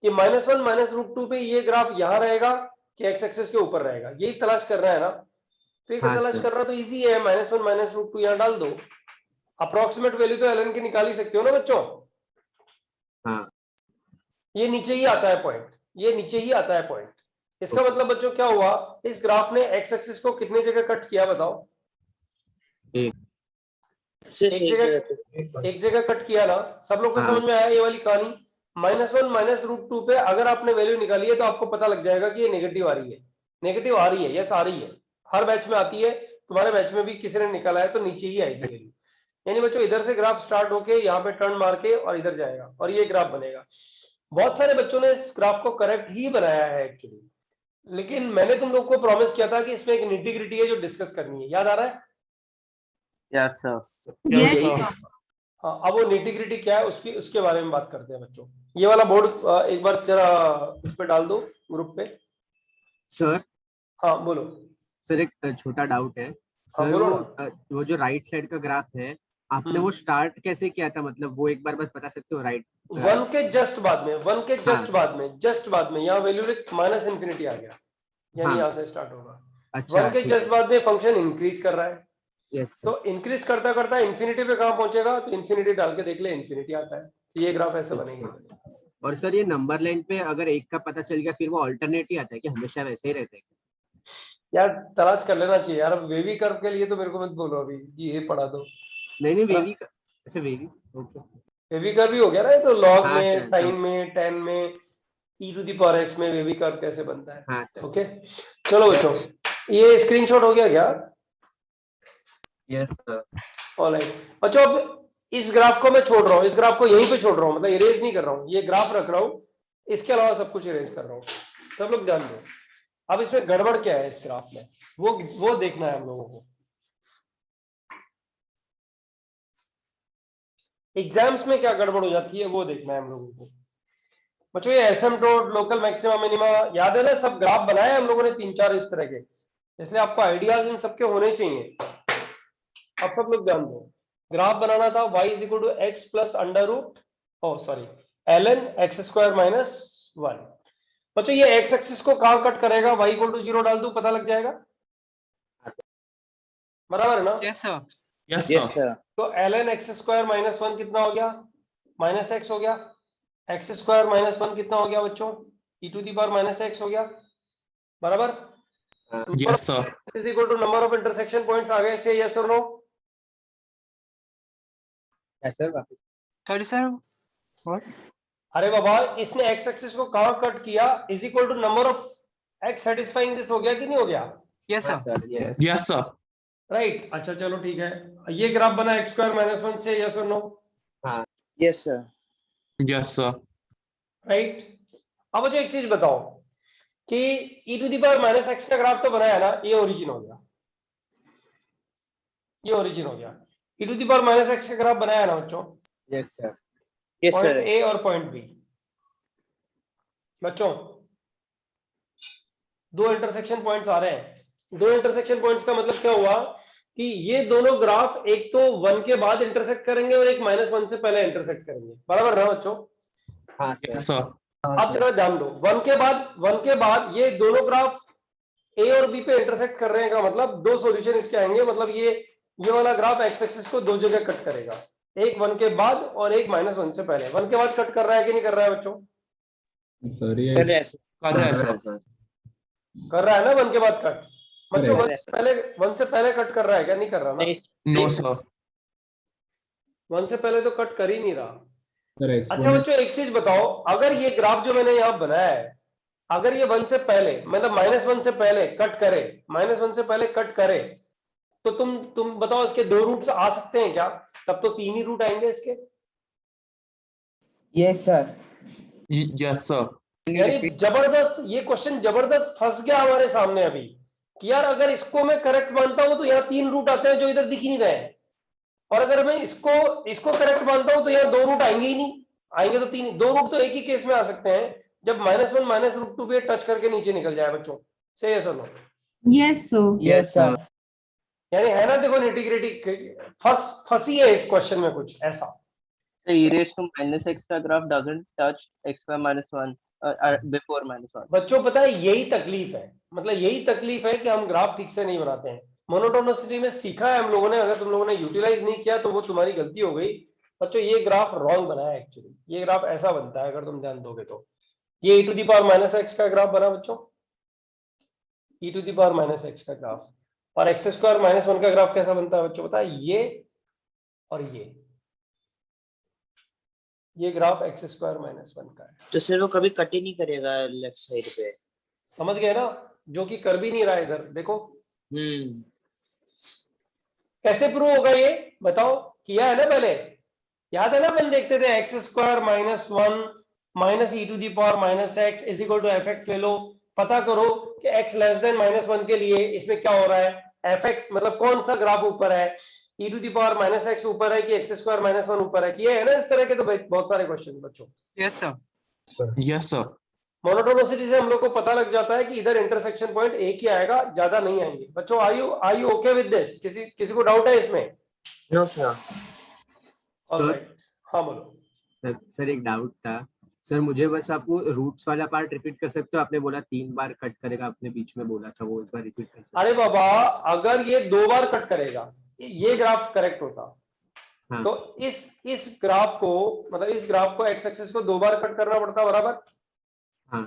कि -1 -√2 पे ये ग्राफ यहाँ रहेगा कि एक्स एक्सिस के ऊपर रहेगा, यही तलाश कर रहा है ना? तो ये तलाश कर रहा है तो इजी है, -1 -√2 यहाँ डाल दो। अप्रोक्सीमेट वैल्यू तो ln की निकाल ही सकते हो ना बच्चों? हाँ। ये नीचे ही आता है पॉइंट, ये नीचे ही आता है पॉइंट। इसका मतलब बच्चों क्या हुआ, इस ग्राफ ने एक्स एक्सिस को कितने जगह कट किया बताओ? एक जगह कट किया ना? सब लोग को समझ में आया ये वाली कहानी? -1 -√2 पे अगर आपने वैल्यू निकाली है तो आपको पता लग जाएगा कि ये नेगेटिव आ रही है, नेगेटिव आ रही है, यस आ रही है, हर बैच में आती है। तुम्हारे बैच में भी किसी ने निकाला है तो नीचे ही आएगी वैल्यू। यानी बच्चों इधर से ग्राफ स्टार्ट होके यहाँ पे टर्न मार के और इधर जाएगा और ये ग्राफ बनेगा। बहुत सारे बच्चों ने इस ग्राफ को करेक्ट ही बनाया है एक्चुअली, लेकिन मैंने तुम लोग को प्रॉमिस किया था कि इसमें एक निटिग्रिटी है जो डिस्कस करनी है, याद आ रहा है? Yes sir. Yes, sir. हाँ, अब वो निटिग्रिटी क्या है उसके बारे में बात करते हैं बच्चों। ये वाला बोर्ड एक बार जरा उस पे डाल दो ग्रुप पे। सर हाँ बोलो सर, एक छोटा डाउट है सर। बोलो वो जो राइट साइड का ग्राफ है, आपने वो स्टार्ट कैसे किया था? मतलब वो एक बार बस बता सकते हो? राइट 1 के जस्ट बाद में, 1 के जस्ट बाद में यहाँ वैल्यू माइनस इन्फिनिटी आ गया, यानी यहाँ से स्टार्ट होगा। अच्छा, 1 के जस्ट बाद में फंक्शन इंक्रीज कर रहा है, यस। तो इंक्रीज करता करता इन्फिनिटी पे कहाँ पहुंचेगा? तो इन्फिनिटी डाल के देख ले, इन्फिनिटी आता है। तो ये ग्राफ ऐसे बनेगा। और सर ये नंबर लाइन पे अगर एक का पता चल गया फिर वो अल्टरनेट ही आता है कि हमेशा वैसे ही रहता है? यार तलाश कर लेना चाहिए यार। अब वेवी कर्व के लिए तो मेरे को मत बोलो अभी कि ये पढ़ा दो। नहीं वेवी, अच्छा वेवी, ओके। वेवी कर्व भी हो गया ना, ये तो लॉग में, साइन में, टेन में, e⁻x में वेवी कर्व कैसे बनता है। हाँ सर। ओके चलो बच्चों, ये स्क्रीनशॉट हो गया क्या? Yes sir. ऑलराइट बच्चों, अब इस ग्राफ को मैं छोड़ रहा हूँ, इस ग्राफ को यहीं पे छोड़ रहा हूँ, मतलब इरेज नहीं कर रहा हूँ, ये ग्राफ रख रहा हूँ, इसके अलावा सब कुछ इरेज कर रहा हूँ। सब लोग ध्यान दो, अब इसमें गड़बड़ क्या है इस ग्राफ में, वो देखना है हम लोगों को। एग्जाम्स में क्या गड़बड़ हो जाती है वो देखना है हम लोगों को। बच्चों ये एसिम्पटोट, लोकल मैक्सिमा मिनिमा याद है ना? सब ग्राफ बनाए हम लोगों ने 3-4 इस तरह के, इसलिए आपको आइडियाज इन सबके होने चाहिए। अब सब लोग ध्यान दो, ग्राफ बनाना था y = x plus ln x²-1। बच्चों ये x एक्सिस को कहां कट करेगा? y = 0 डाल दूं, पता लग जाएगा, बराबर है ना? Yes sir. Yes sir. तो ln x²-1 कितना हो गया? -x हो गया। x²-1 कितना हो गया बच्चों? e⁻⁻x हो गया, बराबर? Yes sir. Is equal to number of intersection points आ गए, से यस और नो? Sorry sir, what? अरे बाबा, इसने x एक्सिस को कहां कट किया? Is equal to number of x satisfying this, हो गया कि नहीं हो गया? Yes sir. Yes sir. Right, अच्छा चलो ठीक है। ये ग्राफ बना x²-1 से, यस और नो? हाँ yes sir. Yes sir. Right, अब मुझे एक चीज बताओ कि e⁻⁻x का ग्राफ तो बनाया ना, ये ओरिजिन हो गया, ये ओरिजिन हो गया। e⁻⁻x का ग्राफ बनाया ना बच्चों? Yes sir. Yes point sir. A और पॉइंट बी, बच्चों दो इंटरसेक्शन पॉइंट्स आ रहे हैं। दो इंटरसेक्शन पॉइंट्स का मतलब क्या हुआ कि ये दोनों ग्राफ एक तो 1 के बाद इंटरसेक्ट करेंगे और एक -1 से पहले इंटरसेक्ट करेंगे, बराबर ना बच्चों? हाँ सर। आप जरा ध्यान दो, 1 के बाद ये दोनों ग्राफ ए और बी पे इंटरसेक्ट कर रहे हैं का मतलब दो सॉल्यूशन इसके आएंगे, मतलब ये वाला ग्राफ एक्स एक्सिस को दो जगह कट करेगा, एक 1 के बाद और एक -1 से पहले। 1 के बाद कट कर रहा है कि नहीं कर रहा है बच्चों? कर रहा है सर। कर रहा है सर। कर रहा है ना 1 के बाद कट? बच्चों कर रहा 1 से पहले कट कर रहा है क्या? नहीं कर रहा ना? No sir. 1 से पहले तो कट कर ही नहीं रहा। सर अच्छा एक्सपोनेंट बच्चों एक चीज बताओ, अगर ये ग्राफ जो मैंने यहाँ बनाया है, अगर ये 1 से पहले मतलब -1 से पहले कट करे, -1 से पहले कट करे, तो तुम बताओ इसके दो रूट्स आ सकते हैं क्या? तब तो 3 ही रूट आएंगे इसके। Yes sir. Yes sir. यानी जबरदस्त, ये क्वेश्चन जबरदस्त फंस गया हमारे सामने अभी कि यार अगर इसको मैं करेक्ट मानता हूं तो यहाँ 3 रूट आते हैं जो इधर दिख ही नहीं रहे हैं, और अगर मैं इसको करेक्ट मानता हूं तो यहाँ 2 रूट आएंगे ही नहीं। आएंगे तो 3, 2 रूट तो एक ही केस में आ सकते हैं, जब -1 -√2 पे टच करके नीचे निकल जाए बच्चों। से यस और no? Yes sir. Yes sir. यानी है ना, देखो नेटिग्रिटी फंसी है इस क्वेश्चन में कुछ ऐसा। So e raised to -x का graph doesn't touch x square -1 before -1. बच्चों पता है यही तकलीफ है, मतलब यही तकलीफ है कि हम ग्राफ ठीक से नहीं बनाते हैं। मोनोटोनिसिटी में सीखा है हम लोगों ने, अगर तुम लोगों ने यूटिलाइज नहीं किया तो वो तुम्हारी गलती हो गई। बच्चों ये ग्राफ रॉन्ग बना है एक्चुअली, ये ग्राफ ऐसा बनता है अगर तुम ध्यान दोगे तो। ये e⁻⁻x का ग्राफ बना बच्चों, e⁻⁻x का ग्राफ, और x² -1 का ग्राफ कैसा बनता है बच्चों पता है? ये और ये ग्राफ x² -1 का है। तो सर वो कभी कट ही नहीं करेगा लेफ्ट साइड पे। समझ गए ना? जो कि कर भी नहीं रहा है इधर, देखो कैसे प्रूव होगा ये बताओ? किया है ना पहले, याद है ना? अपन देखते थे x² -1 -e⁻⁻x is equal to fx ले लो, पता करो कि x लेस देन -1 के लिए इसमें क्या हो रहा है, fx मतलब कौन सा ग्राफ ऊपर है, e⁻⁻x ऊपर है कि x² -1 ऊपर है। किए है ना इस तरह के तो बहुत सारे क्वेश्चन बच्चों। Yes sir. Yes sir. Monotonicity से हम लोग को पता लग जाता है कि इधर इंटरसेक्शन पॉइंट एक ही आएगा, ज्यादा नहीं आएंगे। बच्चों are you okay with this? किसी को डाउट है इसमें? No sir. ऑलराइट, हाँ बोलो। सर एक डाउट था सर, मुझे बस आप वो रूट्स वाला पार्ट रिपीट कर सकते हो? आपने बोला 3 बार कट करेगा, आपने बीच में बोला था, वो एक बार रिपीट कर सकते हो? अरे बाबा अगर ये 2 बार कट करेगा, ये ग्राफ करेक्ट होता। हाँ। तो इस ग्राफ को मतलब इस ग्राफ को एक्स एक्सिस को 2 बार कट करना पड़ता, बराबर? हाँ।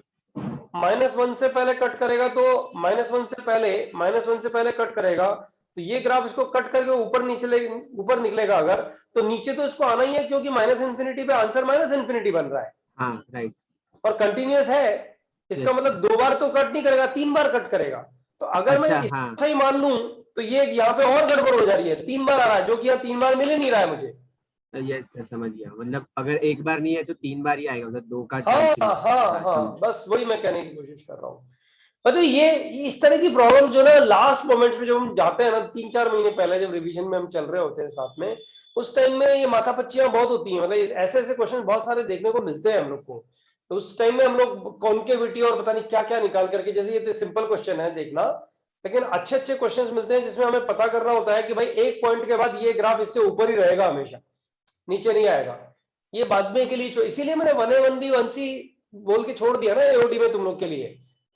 -1 से पहले कट करेगा तो -1 से पहले कट करेगा तो ये ग्राफ इसको कट करके ऊपर निकलेगा अगर, तो नीचे तो इसको आना ही है क्योंकि -∞ पे आंसर -∞ बन रहा है। हाँ राइट। और कंटिन्यूअस है, इसका मतलब 2 बार तो कट नहीं करेगा, 3 बार कट करेगा। तो अगर मैं ऐसा ही मान लूं तो ये यहाँ पे और गड़बड़ हो जा रही है, 3 बार आ रहा है जो कि यहाँ 3 बार मिल नहीं रहा है मुझे। यस सर समझ गया, मतलब अगर एक बार नहीं है तो 3 बार ही आएगा, मतलब 2 का हाँ, बस वही मैं कहने की कोशिश कर रहा हूँ। तो ये इस तरह की प्रॉब्लम जो ना लास्ट मोमेंट्स में जब हम जाते हैं ना, 3-4 महीने पहले जब रिवीजन में हम चल रहे होते हैं साथ में, उस टाइम में ये माथापच्चियां बहुत होती हैं, मतलब ऐसे क्वेश्चन बहुत सारे देखने को मिलते हैं हम लोग को। तो उस टाइम में हम लोग कॉन्केविटी और पता नहीं क्या क्या निकाल करके, जैसे ये तो सिंपल क्वेश्चन है देखना, लेकिन अच्छे क्वेश्चन मिलते हैं जिसमें हमें पता करना होता है कि भाई एक पॉइंट के बाद ये ग्राफ इससे ऊपर ही रहेगा, हमेशा नीचे नहीं आएगा। ये बाद में के लिए, इसीलिए मैंने 1A 1B 1C बोल के छोड़ दिया ना एओडी में तुम लोग के लिए।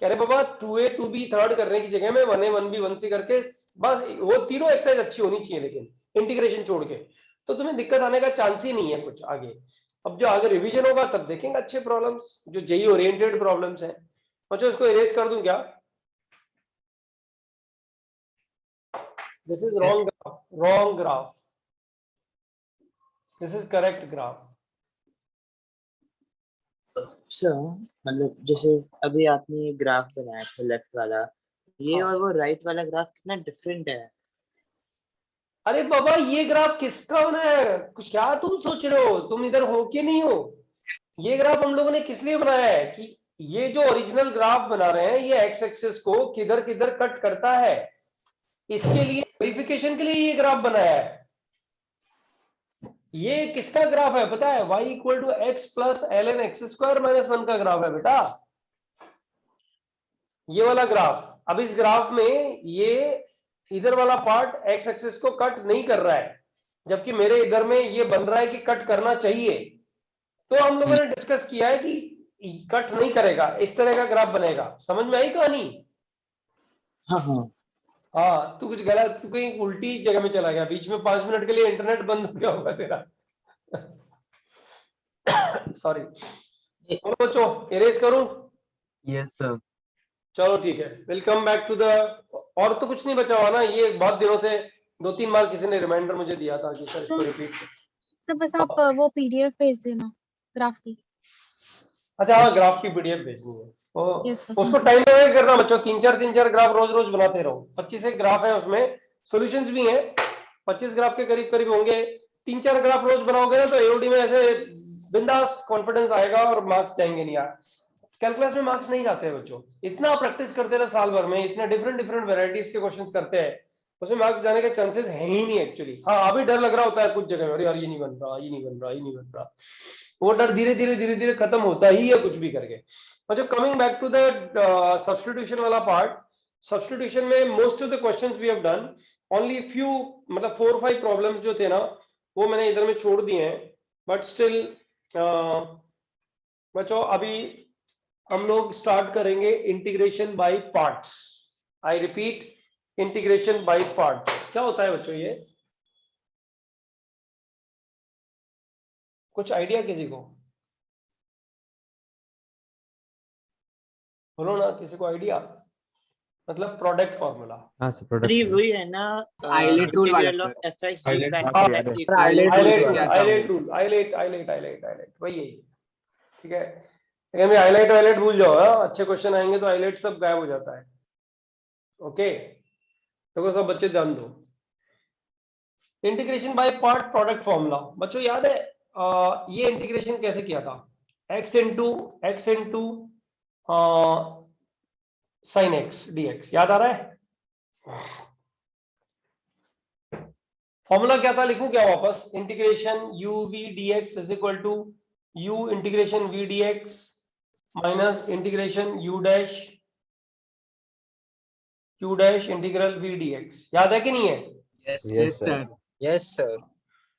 कह रहे बाबा 2A 2B थर्ड करने की जगह में 1A 1B 1C करके बस वो तीनों एक्सरसाइज अच्छी होनी चाहिए, लेकिन इंटीग्रेशन छोड़ के तो तुम्हें दिक्कत आने का चांस ही नहीं है कुछ आगे। अब जो आगे रिवीजन होगा तब देखेंगे अच्छे प्रॉब्लम्स, जो जेई ओरिएंटेड प्रॉब्लम्स हैं। बच्चों इसको इरेज कर दूं क्या? This is wrong graph, this is correct graph. Sir मतलब जैसे अभी आपने ये ग्राफ बनाया था लेफ्ट वाला, ये और वो राइट वाला ग्राफ कितना डिफरेंट है। अरे बाबा ये ग्राफ किसका बनाया है? क्या तुम सोच रहे हो? तुम इधर हो कि नहीं हो? ये ग्राफ हम लोगों ने किस लिए बनाया है कि ये जो ओरिजिनल ग्राफ बना रहे हैं ये एक्स एक्सिस को किधर किधर कट करता है, इसके लिए वेरिफिकेशन के लिए ये ग्राफ बनाया है। ये किसका ग्राफ है पता है? y = x + ln x² - 1 का ग्राफ है बेटा, ये वाला ग्राफ। अब इस ग्राफ में ये इधर वाला पार्ट एक्स एक्सिस को कट नहीं कर रहा है, जबकि मेरे इधर में ये बन रहा है कि कट करना चाहिए। तो हम लोगों ने डिस्कस किया है कि कट नहीं करेगा, इस तरह का ग्राफ बनेगा। समझ में आई कहानी? हाँ तू कुछ गलत, तू कहीं उल्टी जगह में चला गया, बीच में 5 मिनट के लिए इंटरनेट बंद हो गया होगा तेरा। सॉरी। बोलो बच्चों, इरेज करूं? Yes sir. चलो ठीक है, will come back to the, और तो कुछ नहीं बचा हुआ ना, ये बहुत दिनों से 2-3 बार किसी ने रिमाइंडर मुझे दिया था कि सर इसको रिपीट। सर बस आप वो पीडीएफ भेज देना ग्राफ की। अच्छा हाँ, ग्राफ की पीडीएफ भेजनी है, तो Yes, sir. उसको टाइम डिवाइड करना बच्चों, 3-4 ग्राफ रोज रोज बनाते रहो। 25 एक ग्राफ है, उसमें सॉल्यूशंस भी हैं, 25 ग्राफ के करीब करीब होंगे। 3-4 ग्राफ रोज बनाओगे ना तो एओडी में ऐसे बिंदास कॉन्फिडेंस आएगा और मार्क्स जाएंगे नहीं यार। कैलकुलस में मार्क्स नहीं जाते हैं बच्चों, इतना प्रैक्टिस करते रहे साल भर में, इतने डिफरेंट डिफरेंट वेराइटीज के क्वेश्चंस करते हैं, उसमें मार्क्स जाने के चांसेस है ही नहीं एक्चुअली। हाँ अभी डर लग रहा होता है कुछ जगह में, अरे यार ये नहीं बन रहा, ये नहीं बन रहा, ये नहीं बन रहा, वो डर धीरे धीरे खत्म होता ही है कुछ भी करके। अच्छा, coming back to the substitution वाला पार्ट, सब्स्टिट्यूशन में most of the questions we have done, only few मतलब 4-5 प्रॉब्लम्स जो थे ना वो मैंने इधर में छोड़ दिए हैं, बट स्टिल बच्चों अभी हम लोग स्टार्ट करेंगे integration by parts. I repeat, integration by parts क्या होता है बच्चों? ये कुछ आइडिया किसी को? बोलो ना, किसी को आइडिया? मतलब प्रोडक्ट फार्मूला। हाँ सर, प्रोडक्ट अरे वही है ना, आइलेट रूल वाला integral of sir. fx ILATE back हाँ, to x ILATE equal ILATE rule, ILATE वही है, ठीक है। लेकिन मैं आइलेट भूल जाओ, अच्छे क्वेश्चन आएंगे तो आइलेट सब गायब हो जाता है। ओके तो सब बच्चे ध्यान दो। Integration by part product formula बच्चों याद है? ये इंटीग्रेशन कैसे किया था? x into sine x dx, याद आ रहा है? फॉर्मूला क्या था, लिखूं क्या वापस? Integration u v dx is equal to u integration v dx minus integration u dash integral v dx। याद है कि नहीं है? Yes sir. Yes sir.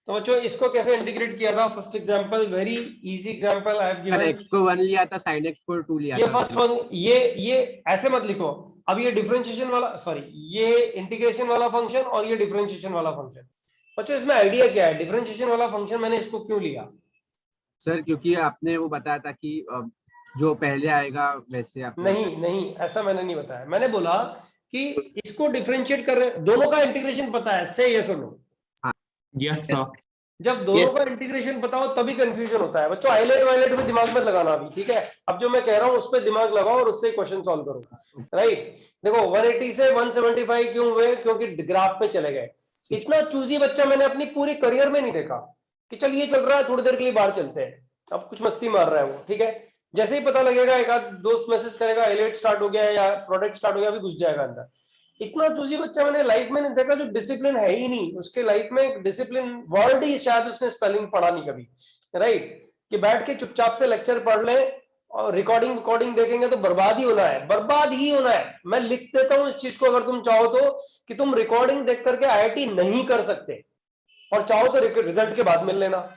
तो बच्चों इसको कैसे इंटीग्रेट किया था? First example, very easy example I have sir given. x को 1 लिया था, sin x को 2 लिया ये था। फर्स्ट वन, ये ऐसे मत लिखो। अब ये डिफरेंशिएशन वाला, सॉरी ये इंटीग्रेशन वाला फंक्शन और ये डिफरेंशिएशन वाला फंक्शन। बच्चों इसमें आइडिया क्या है? डिफरेंशिएशन वाला फंक्शन मैंने इसको क्यों लिया? सर क्योंकि आपने वो बताया था कि जो पहले आएगा वैसे आप नहीं ऐसा मैंने नहीं बताया। मैंने बोला कि इसको डिफरेंशिएट कर रहे, दोनों का इंटीग्रेशन पता है, से यस और नो? Yes sir. जब दोनों का इंटीग्रेशन पता हो तभी कंफ्यूजन होता है बच्चों। आइलेट वाइलेट में दिमाग मत लगाना अभी, ठीक है? अब जो मैं कह रहा हूं उस पर दिमाग लगाओ और उससे क्वेश्चन सॉल्व करो, राइट? देखो 180 से 175 क्यों हुए? क्योंकि ग्राफ पे चले गए। इतना चूजी बच्चा मैंने अपनी पूरी करियर में नहीं देखा कि चल ये चल रहा है थोड़ी देर के लिए बाहर चलते हैं, अब कुछ मस्ती मार रहा है वो, ठीक है? जैसे ही पता लगेगा एक आध दोस्त मैसेज करेगा आइलेट स्टार्ट हो गया या प्रोडक्ट स्टार्ट हो गया, अभी घुस जाएगा अंदर। इतना चूजी बच्चा मैंने लाइफ में नहीं देखा जो डिसिप्लिन है ही नहीं उसके लाइफ में। डिसिप्लिन वर्ड ही शायद उसने स्पेलिंग पढ़ा नहीं कभी, राइट? कि बैठ के चुपचाप से लेक्चर पढ़ ले और रिकॉर्डिंग देखेंगे तो बर्बाद ही होना है, बर्बाद ही होना है। मैं लिख देता हूं इस चीज को, अगर तुम चाहो तो, कि तुम रिकॉर्डिंग देख करके आईआईटी नहीं कर सकते, और चाहो तो रिजल्ट के बाद मिल लेना।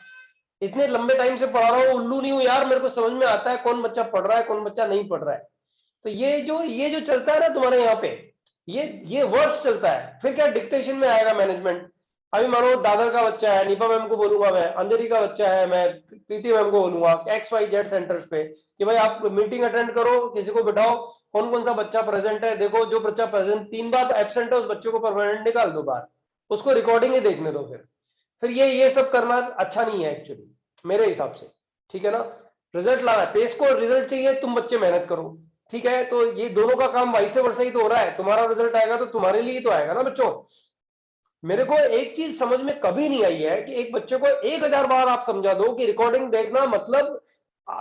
इतने लंबे टाइम से पढ़ा रहा हूं, उल्लू नहीं हूं यार, मेरे को समझ में आता है कौन बच्चा पढ़ रहा है कौन बच्चा नहीं पढ़ रहा है। तो ये जो चलता है ना तुम्हारे यहाँ पे, ये वर्ड्स चलता है। फिर क्या डिक्टेशन में आएगा मैनेजमेंट? अभी मानो दादर का बच्चा है, निपा मैम को बोलूंगा मैं, अंधेरी का बच्चा है, मैं प्रीति मैम को बोलूंगा XYZ सेंटर्स पे कि भाई आप मीटिंग अटेंड करो, किसी को बिठाओ, कौन कौन सा बच्चा प्रेजेंट है देखो, जो बच्चा प्रेजेंट 3 बार एब्सेंट है उस बच्चे को परमानेंट निकाल दो बाहर, उसको रिकॉर्डिंग ही देखने दो। फिर ये सब करना अच्छा नहीं है एक्चुअली मेरे हिसाब से, ठीक है ना? रिजल्ट लाना है, पेस को रिजल्ट चाहिए, तुम बच्चे मेहनत करो, ठीक है? तो ये दोनों का काम वाइस वर्सा ही तो हो रहा है। तुम्हारा रिजल्ट आएगा तो तुम्हारे लिए ही तो आएगा ना बच्चों। मेरे को एक चीज समझ में कभी नहीं आई है कि एक बच्चे को 1000 बार आप समझा दो कि रिकॉर्डिंग देखना मतलब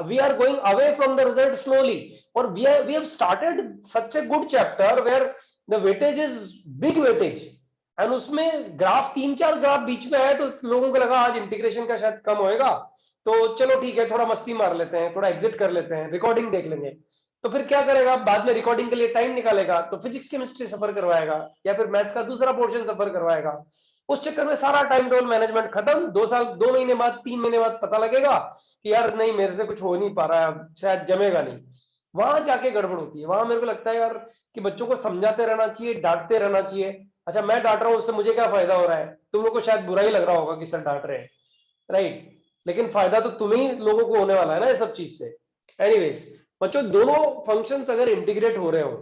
we are going away from the result slowly, और we have started such a good chapter where the weightage is big weightage, and उसमें ग्राफ 3-4 ग्राफ बीच में है, तो लोगों को लगा आज इंटीग्रेशन का शायद कम होएगा, तो चलो ठीक है थोड़ा मस्ती मार लेते हैं, थोड़ा एग्जिट कर लेते हैं, रिकॉर्डिंग देख लेंगे। तो फिर क्या करेगा बाद में? रिकॉर्डिंग के लिए टाइम निकालेगा तो फिजिक्स केमिस्ट्री सफर करवाएगा या फिर मैथ्स का दूसरा पोर्शन सफर करवाएगा। उस चक्कर में सारा टाइम टेबल मैनेजमेंट खत्म। 2 साल 2 महीने बाद 3 महीने बाद पता लगेगा कि यार नहीं मेरे से कुछ हो नहीं पा रहा है, शायद जमेगा नहीं। वहां जाके गड़बड़ होती है। वहां मेरे को लगता है यार कि बच्चों को समझाते रहना चाहिए, डांटते रहना चाहिए। अच्छा मैं डांट रहा हूँ, उससे मुझे क्या फायदा हो रहा है? तुम लोग को शायद बुरा ही लग रहा होगा कि सर डांट रहे हैं, राइट, लेकिन फायदा तो तुम्ही लोगों को होने वाला है ना ये सब चीज से। एनीवेज बच्चों, दोनों फंक्शंस अगर इंटीग्रेट हो रहे हो,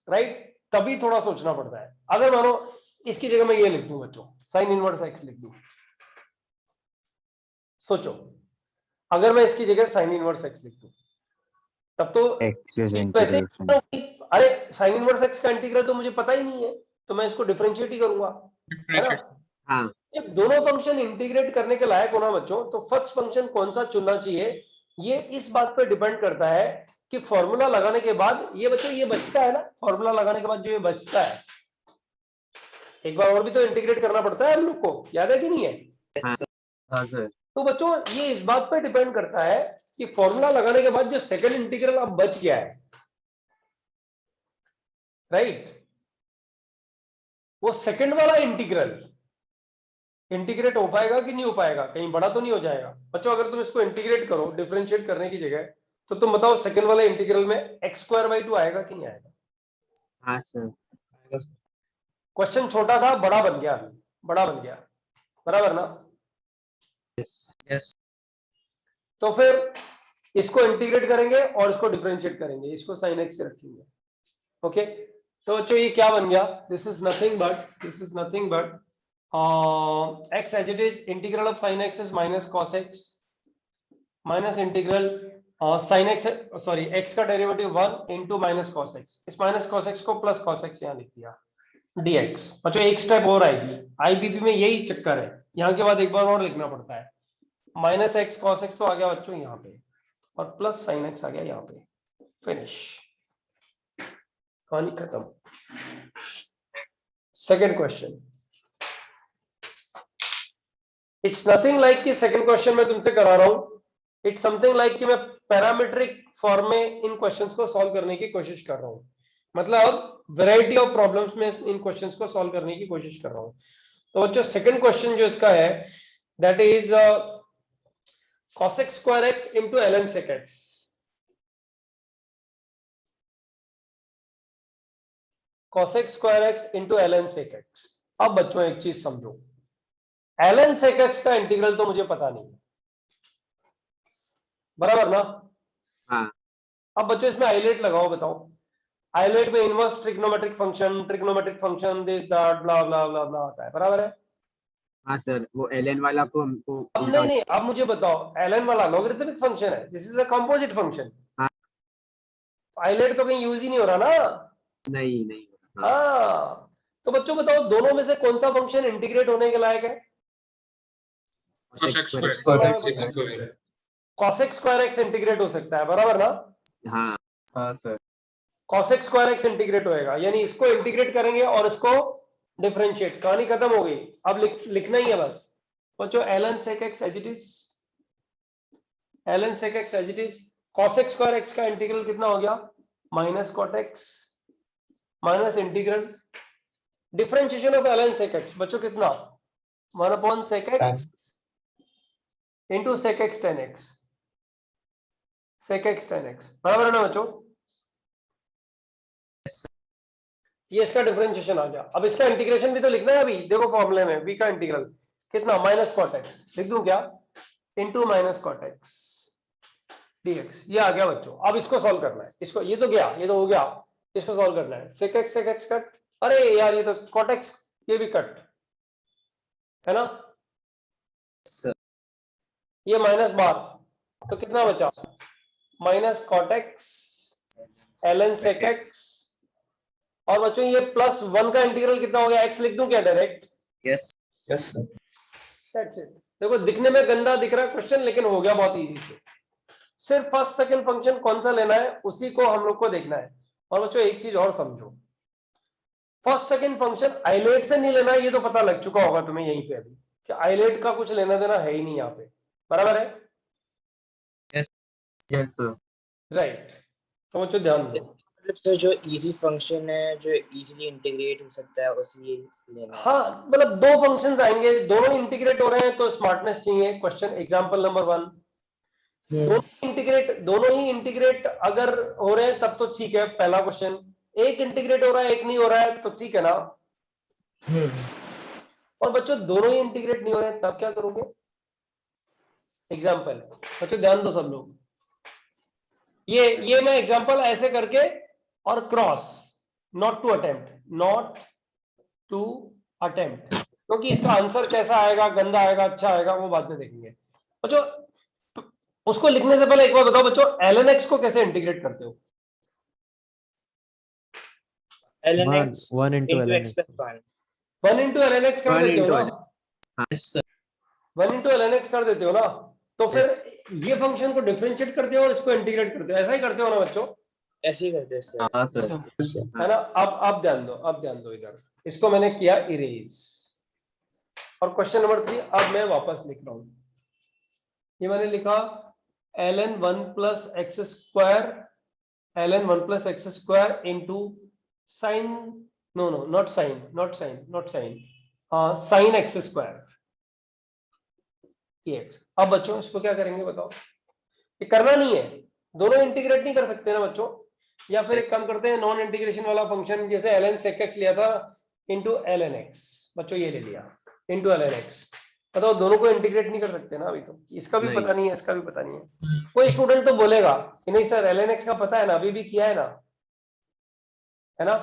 राइट, तभी थोड़ा सोचना पड़ता है। अगर मानो इसकी जगह मैं ये लिख दूं बच्चों, साइन इनवर्स एक्स लिख दूं, सोचो अगर मैं इसकी जगह साइन इनवर्स एक्स लिख दूं, तब तो एक्सिस वैसे इंटीग्रेशन। अरे साइन इनवर्स एक्स का इंटीग्रल तो मुझे पता ही नहीं है, तो मैं इसको डिफरेंशिएट ही करूंगा, है ना। हाँ जब दोनों फंक्शन इंटीग्रेट करने के लायक होना बच्चों, तो फर्स्ट फंक्शन कौन सा चुनना चाहिए, ये इस बात पर डिपेंड करता है कि फॉर्मूला लगाने के बाद ये बच्चों ये बचता है ना, फॉर्मूला लगाने के बाद जो ये बचता है, एक बार और भी तो इंटीग्रेट करना पड़ता है हम लोग को, याद है कि नहीं है? हाँ सर। तो बच्चों ये इस बात पर डिपेंड करता है कि फॉर्मूला लगाने के बाद जो सेकंड इंटीग्रल अब बच गया है, राइट, वो सेकंड वाला इंटीग्रल इंटीग्रेट हो पाएगा कि नहीं हो पाएगा, कहीं बड़ा तो नहीं हो जाएगा बच्चों। अगर तुम इसको इंटीग्रेट करो डिफरेंशिएट करने की जगह, तो तुम बताओ सेकंड वाले इंटीग्रल में x²/2 आएगा कि नहीं आएगा? हाँ सर। क्वेश्चन छोटा था, बड़ा बन गया, अभी बड़ा बन गया, बराबर ना। यस। तो फिर इसको इंटीग्रेट करेंगे और इसको डिफरेंशिएट करेंगे, इसको sin x रखेंगे, ओके। तो बच्चों ये क्या बन गया, this is nothing but x as it is, integral of sin x is minus cos x minus integral sin x, sorry x का derivative 1 into minus cos x, इस minus cos x को plus cos x यहाँ लिख दिया dx। बच्चों एक step और आएगी, आईबीपी में यही चक्कर है, यहाँ के बाद एक बार और लिखना पड़ता है, माइनस एक्स cos x तो आ गया बच्चों यहाँ पे, और प्लस sin x आ गया यहाँ पे, फिनिश, कहानी खत्म। Second question, it's nothing like कि सेकंड क्वेश्चन में तुमसे करा रहा हूं, इट्स समथिंग लाइक कि मैं पैरामीट्रिक फॉर्म में इन क्वेश्चंस को सॉल्व करने की कोशिश कर रहा हूं, मतलब वैरायटी ऑफ प्रॉब्लम्स में इन क्वेश्चंस को सॉल्व करने की कोशिश कर रहा हूं। तो बच्चों सेकंड क्वेश्चन जो इसका है, that is cos x² into ln sec x। cos x² into ln sec x। अब बच्चों एक चीज समझो, ln sec x का इंटीग्रल तो मुझे पता नहीं है, बराबर ना। हाँ। अब बच्चों इसमें आइलेट लगाओ, बताओ आइलेट में inverse trigonometric function this that blah blah blah blah आता है, बराबर है। हाँ सर, वो ln वाला को हमको अब नहीं, अब मुझे बताओ ln वाला लॉगरिथमिक फंक्शन है, this is a composite function. हाँ। आइलेट तो कहीं यूज ही नहीं हो रहा ना। नहीं। हाँ, तो बच्चों बताओ दोनों में से कौन सा फंक्शन इंटीग्रेट होने के लायक है? cos x² इंटीग्रेट हो सकता है, बराबर ना। हाँ सर। cos x² इंटीग्रेट होएगा, यानी इसको इंटीग्रेट करेंगे और इसको डिफरेंशिएट, कहानी खत्म हो गई। अब लिखना ही है बस बच्चों, ln sec x as it is, ln sec x as it is, cos x² का इंटीग्रल कितना हो गया, माइनस cot x माइनस integral differentiation of ln sec x, बच्चों कितना, 1/sec x into sec x tan x, sec x tan x, बराबर है ना बच्चों। ये इसका डिफरेंशिएशन आ गया। अब इसका इंटीग्रेशन भी तो लिखना है, अभी देखो फॉर्मूले में v का इंटीग्रल कितना, माइनस cot x लिख दूं क्या, into minus cot x dx, ये आ गया बच्चों। अब इसको सॉल्व करना है, इसको, ये तो गया, ये तो हो गया, इसको सॉल्व करना है। sec x कट, अरे यार ये तो cot x, ये भी कट है ना, ये माइनस बार, तो कितना बचा, minus cot x ln sec x, और बच्चों ये प्लस 1 का इंटीग्रल कितना हो गया, x लिख दूं क्या direct? Yes sir. That's it. देखो दिखने में गंदा दिख रहा है क्वेश्चन, लेकिन हो गया बहुत इजी से। सिर्फ फर्स्ट सेकंड फंक्शन कौन सा लेना है उसी को हम लोग को देखना है। और बच्चों एक चीज और समझो, फर्स्ट सेकंड फंक्शन आइलेट से नहीं लेना है, ये तो पता लग चुका होगा तुम्हें यहीं पे अभी कि आइलेट का कुछ लेना देना है ही नहीं यहाँ पे, बराबर है। Yes sir. राइट, तो बच्चों ध्यान दो, मतलब सर जो इजी फंक्शन है जो इजीली इंटीग्रेट हो सकता है उसी लेना है। हाँ मतलब दो फंक्शंस आएंगे, दोनों इंटीग्रेट हो रहे हैं तो स्मार्टनेस चाहिए। क्वेश्चन एग्जांपल नंबर 1, दोनों ही इंटीग्रेट अगर हो रहे हैं तब तो ठीक है, पहला क्वेश्चन। एक इंटीग्रेट हो रहा है, एक नहीं हो रहा है, तो ठीक है ना। और बच्चों दोनों ही इंटीग्रेट नहीं हो रहे हैं, तब क्या करोगे? एग्जाम्पल बच्चों ध्यान दो सब लोग, ये मैं एग्जाम्पल ऐसे करके और क्रॉस, नॉट टू अटेम्प्ट, क्योंकि इसका आंसर कैसा आएगा, गंदा आएगा, अच्छा आएगा, वो बाद में देखेंगे। बच्चों उसको लिखने से पहले एक बार बताओ बच्चों, ln x को कैसे इंटीग्रेट करते हो? ln x 1 into into ln x x. plus 1. 1 into ln x कर 1 देते हो into ना? 1 into ln x कर देते हो ना? तो फिर ये फंक्शन को डिफरेंशिएट करते हो और इसको इंटीग्रेट करते हो, ऐसा ही करते हो ना बच्चों? ऐसे ही करते हैं सर। हाँ सर। है ना। अब ध्यान दो इधर, इसको मैंने किया इरेज, और क्वेश्चन नंबर 3 अब मैं वापस लिख रहा हूं। ये मैंने लिखा ln 1 plus x square, ln 1 plus x square into sin, not sin, sin x square dx। अब बच्चों इसको क्या करेंगे बताओ? ये करना नहीं है, दोनों इंटीग्रेट नहीं कर सकते ना बच्चों, या फिर एक काम करते हैं, नॉन इंटीग्रेशन वाला फंक्शन, जैसे ln sec x लिया था इंटू ln x, बच्चों ये ले लिया इंटू ln x। बताओ दोनों को इंटीग्रेट नहीं कर सकते ना अभी तो, इसका भी पता नहीं है, इसका भी पता नहीं है। कोई स्टूडेंट तो बोलेगा कि नहीं सर ln x का पता है ना, अभी भी किया है ना, है ना?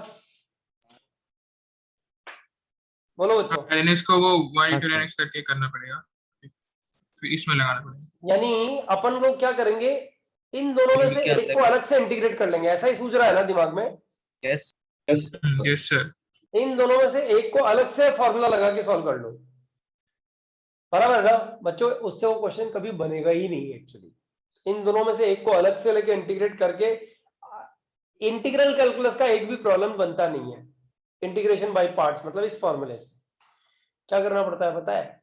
बोलो बच्चों। ln x को वो 1 into ln x करके करना पड़ेगा, फिर इसमें लगाना पड़ेगा। यानी अपन लोग क्या करेंगे, इन दोनों में से एक को अलग से इंटीग्रेट कर लेंगे, ऐसा ही सूझ रहा है ना दिमाग में? Yes sir. इन दोनों में से एक को अलग से फॉर्मूला लगा के सॉल्व कर लो, बराबर है ना बच्चों? उससे वो क्वेश्चन कभी बनेगा ही नहीं एक्चुअली। इन दोनों में से एक को अलग से लेके इंटीग्रेट करके, इंटीग्रल कैलकुलस का एक भी प्रॉब्लम बनता नहीं है इंटीग्रेशन बाय पार्ट्स, मतलब इस फॉर्मूले से क्या करना पड़ता है पता है?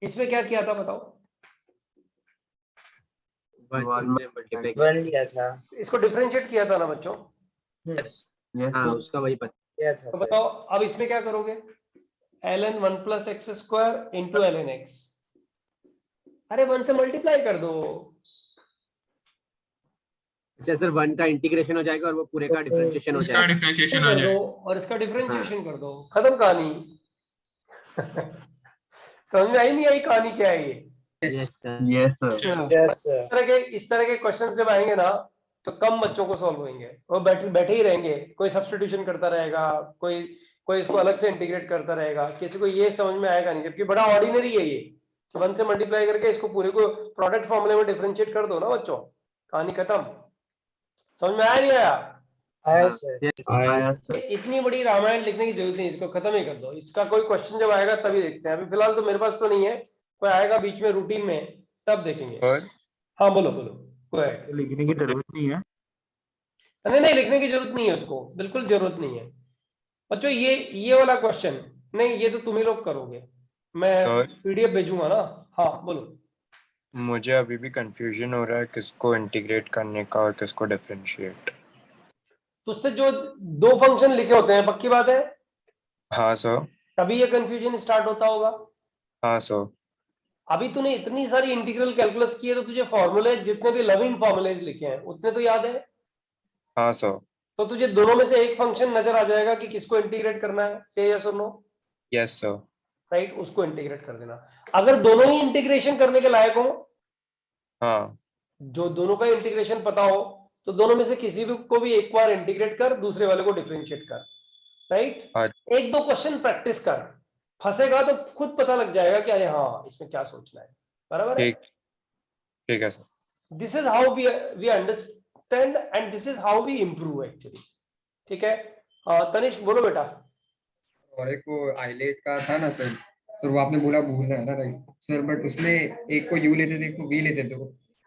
इसमें क्या किया था बताओ? 1 लिया था, इसको डिफरेंशिएट किया था ना बच्चों? हाँ उसका वही पता। तो बताओ अब इसमें क्या करोगे? ln 1 plus x square into ln x, अरे 1 से मल्टीप्लाई कर दो। अच्छा सर 1 का इंटीग्रेशन हो जाएगा और वो पूरे का डिफरेंशिएशन हो इसका जाएगा। डिफरेंशिएशन हो कर जाएगा दो और इसका डिफरेंशिएशन कर दो, खत्म कहानी। समझ में आई नहीं आई कहानी क्या है ये? Yes sir. इस तरह के क्वेश्चन जब आएंगे ना तो कम बच्चों को सॉल्व होंगे, वो बैठे ही रहेंगे, कोई सब्स्टिट्यूशन करता रहेगा, कोई इसको अलग से इंटीग्रेट करता रहेगा, किसी को ये समझ में आएगा नहीं, जबकि बड़ा ऑर्डिनरी है ये। 1 से मल्टीप्लाई करके इसको पूरे को प्रोडक्ट फॉर्मूले में डिफरेंशिएट कर दो ना बच्चों, कहानी खत्म। समझ में आया नहीं आया? आया सर। इतनी बड़ी रामायण लिखने की जरूरत नहीं, इसको खत्म ही कर दो। इसका कोई क्वेश्चन जब आएगा तभी देखते हैं, अभी फिलहाल तो मेरे पास तो नहीं है, कोई आएगा बीच में रूटीन में तब देखेंगे। हाँ बोलो कोई लिखने की जरूरत नहीं है। नहीं लिखने की जरूरत नहीं है, उसको बिल्कुल जरूरत नहीं है बच्चों। ये वाला क्वेश्चन नहीं, ये तो तुम ही लोग करोगे, मैं पीडीएफ भेजूंगा ना। हाँ बोलो। मुझे अभी भी कंफ्यूजन हो रहा है किसको इंटीग्रेट करने का और किसको डिफरेंशिएट। तुझसे जो दो फंक्शन लिखे होते हैं, पक्की बात है? हाँ सर। तभी ये कंफ्यूजन स्टार्ट होता होगा। हाँ सर। अभी तूने इतनी सारी इंटीग्रल कैलकुलस की है तो तुझे फॉर्मूले जितने भी लविंग फॉर्मूलेज लिखे हैं उतने तो याद है? हाँ सर। तो तुझे दोनों में से एक फंक्शन नजर आ जाएगा कि किसको इंटीग्रेट करना है, से यस और नो? Yes sir. राइट, उसको इंटीग्रेट कर देना। अगर दोनों ही इंटीग्रेशन करने के लायक हो, हाँ, जो दोनों का इंटीग्रेशन पता हो, तो दोनों में से किसी भी को भी एक बार इंटीग्रेट कर, दूसरे वाले को डिफरेंशिएट कर। राइट, एक दो क्वेश्चन प्रैक्टिस कर, फंसेगा तो खुद पता लग जाएगा कि अरे हाँ इसमें क्या सोचना है। बराबर है? ठीक है sir. This is how we understand and this is how we improve actually. ठीक है, तनिष बोलो बेटा। और एक वो आइलेट का था ना सर, वो आपने बोला भूलना है ना, राइट सर, बट उसमें एक को यू लेते थे, एक को वी लेते थे,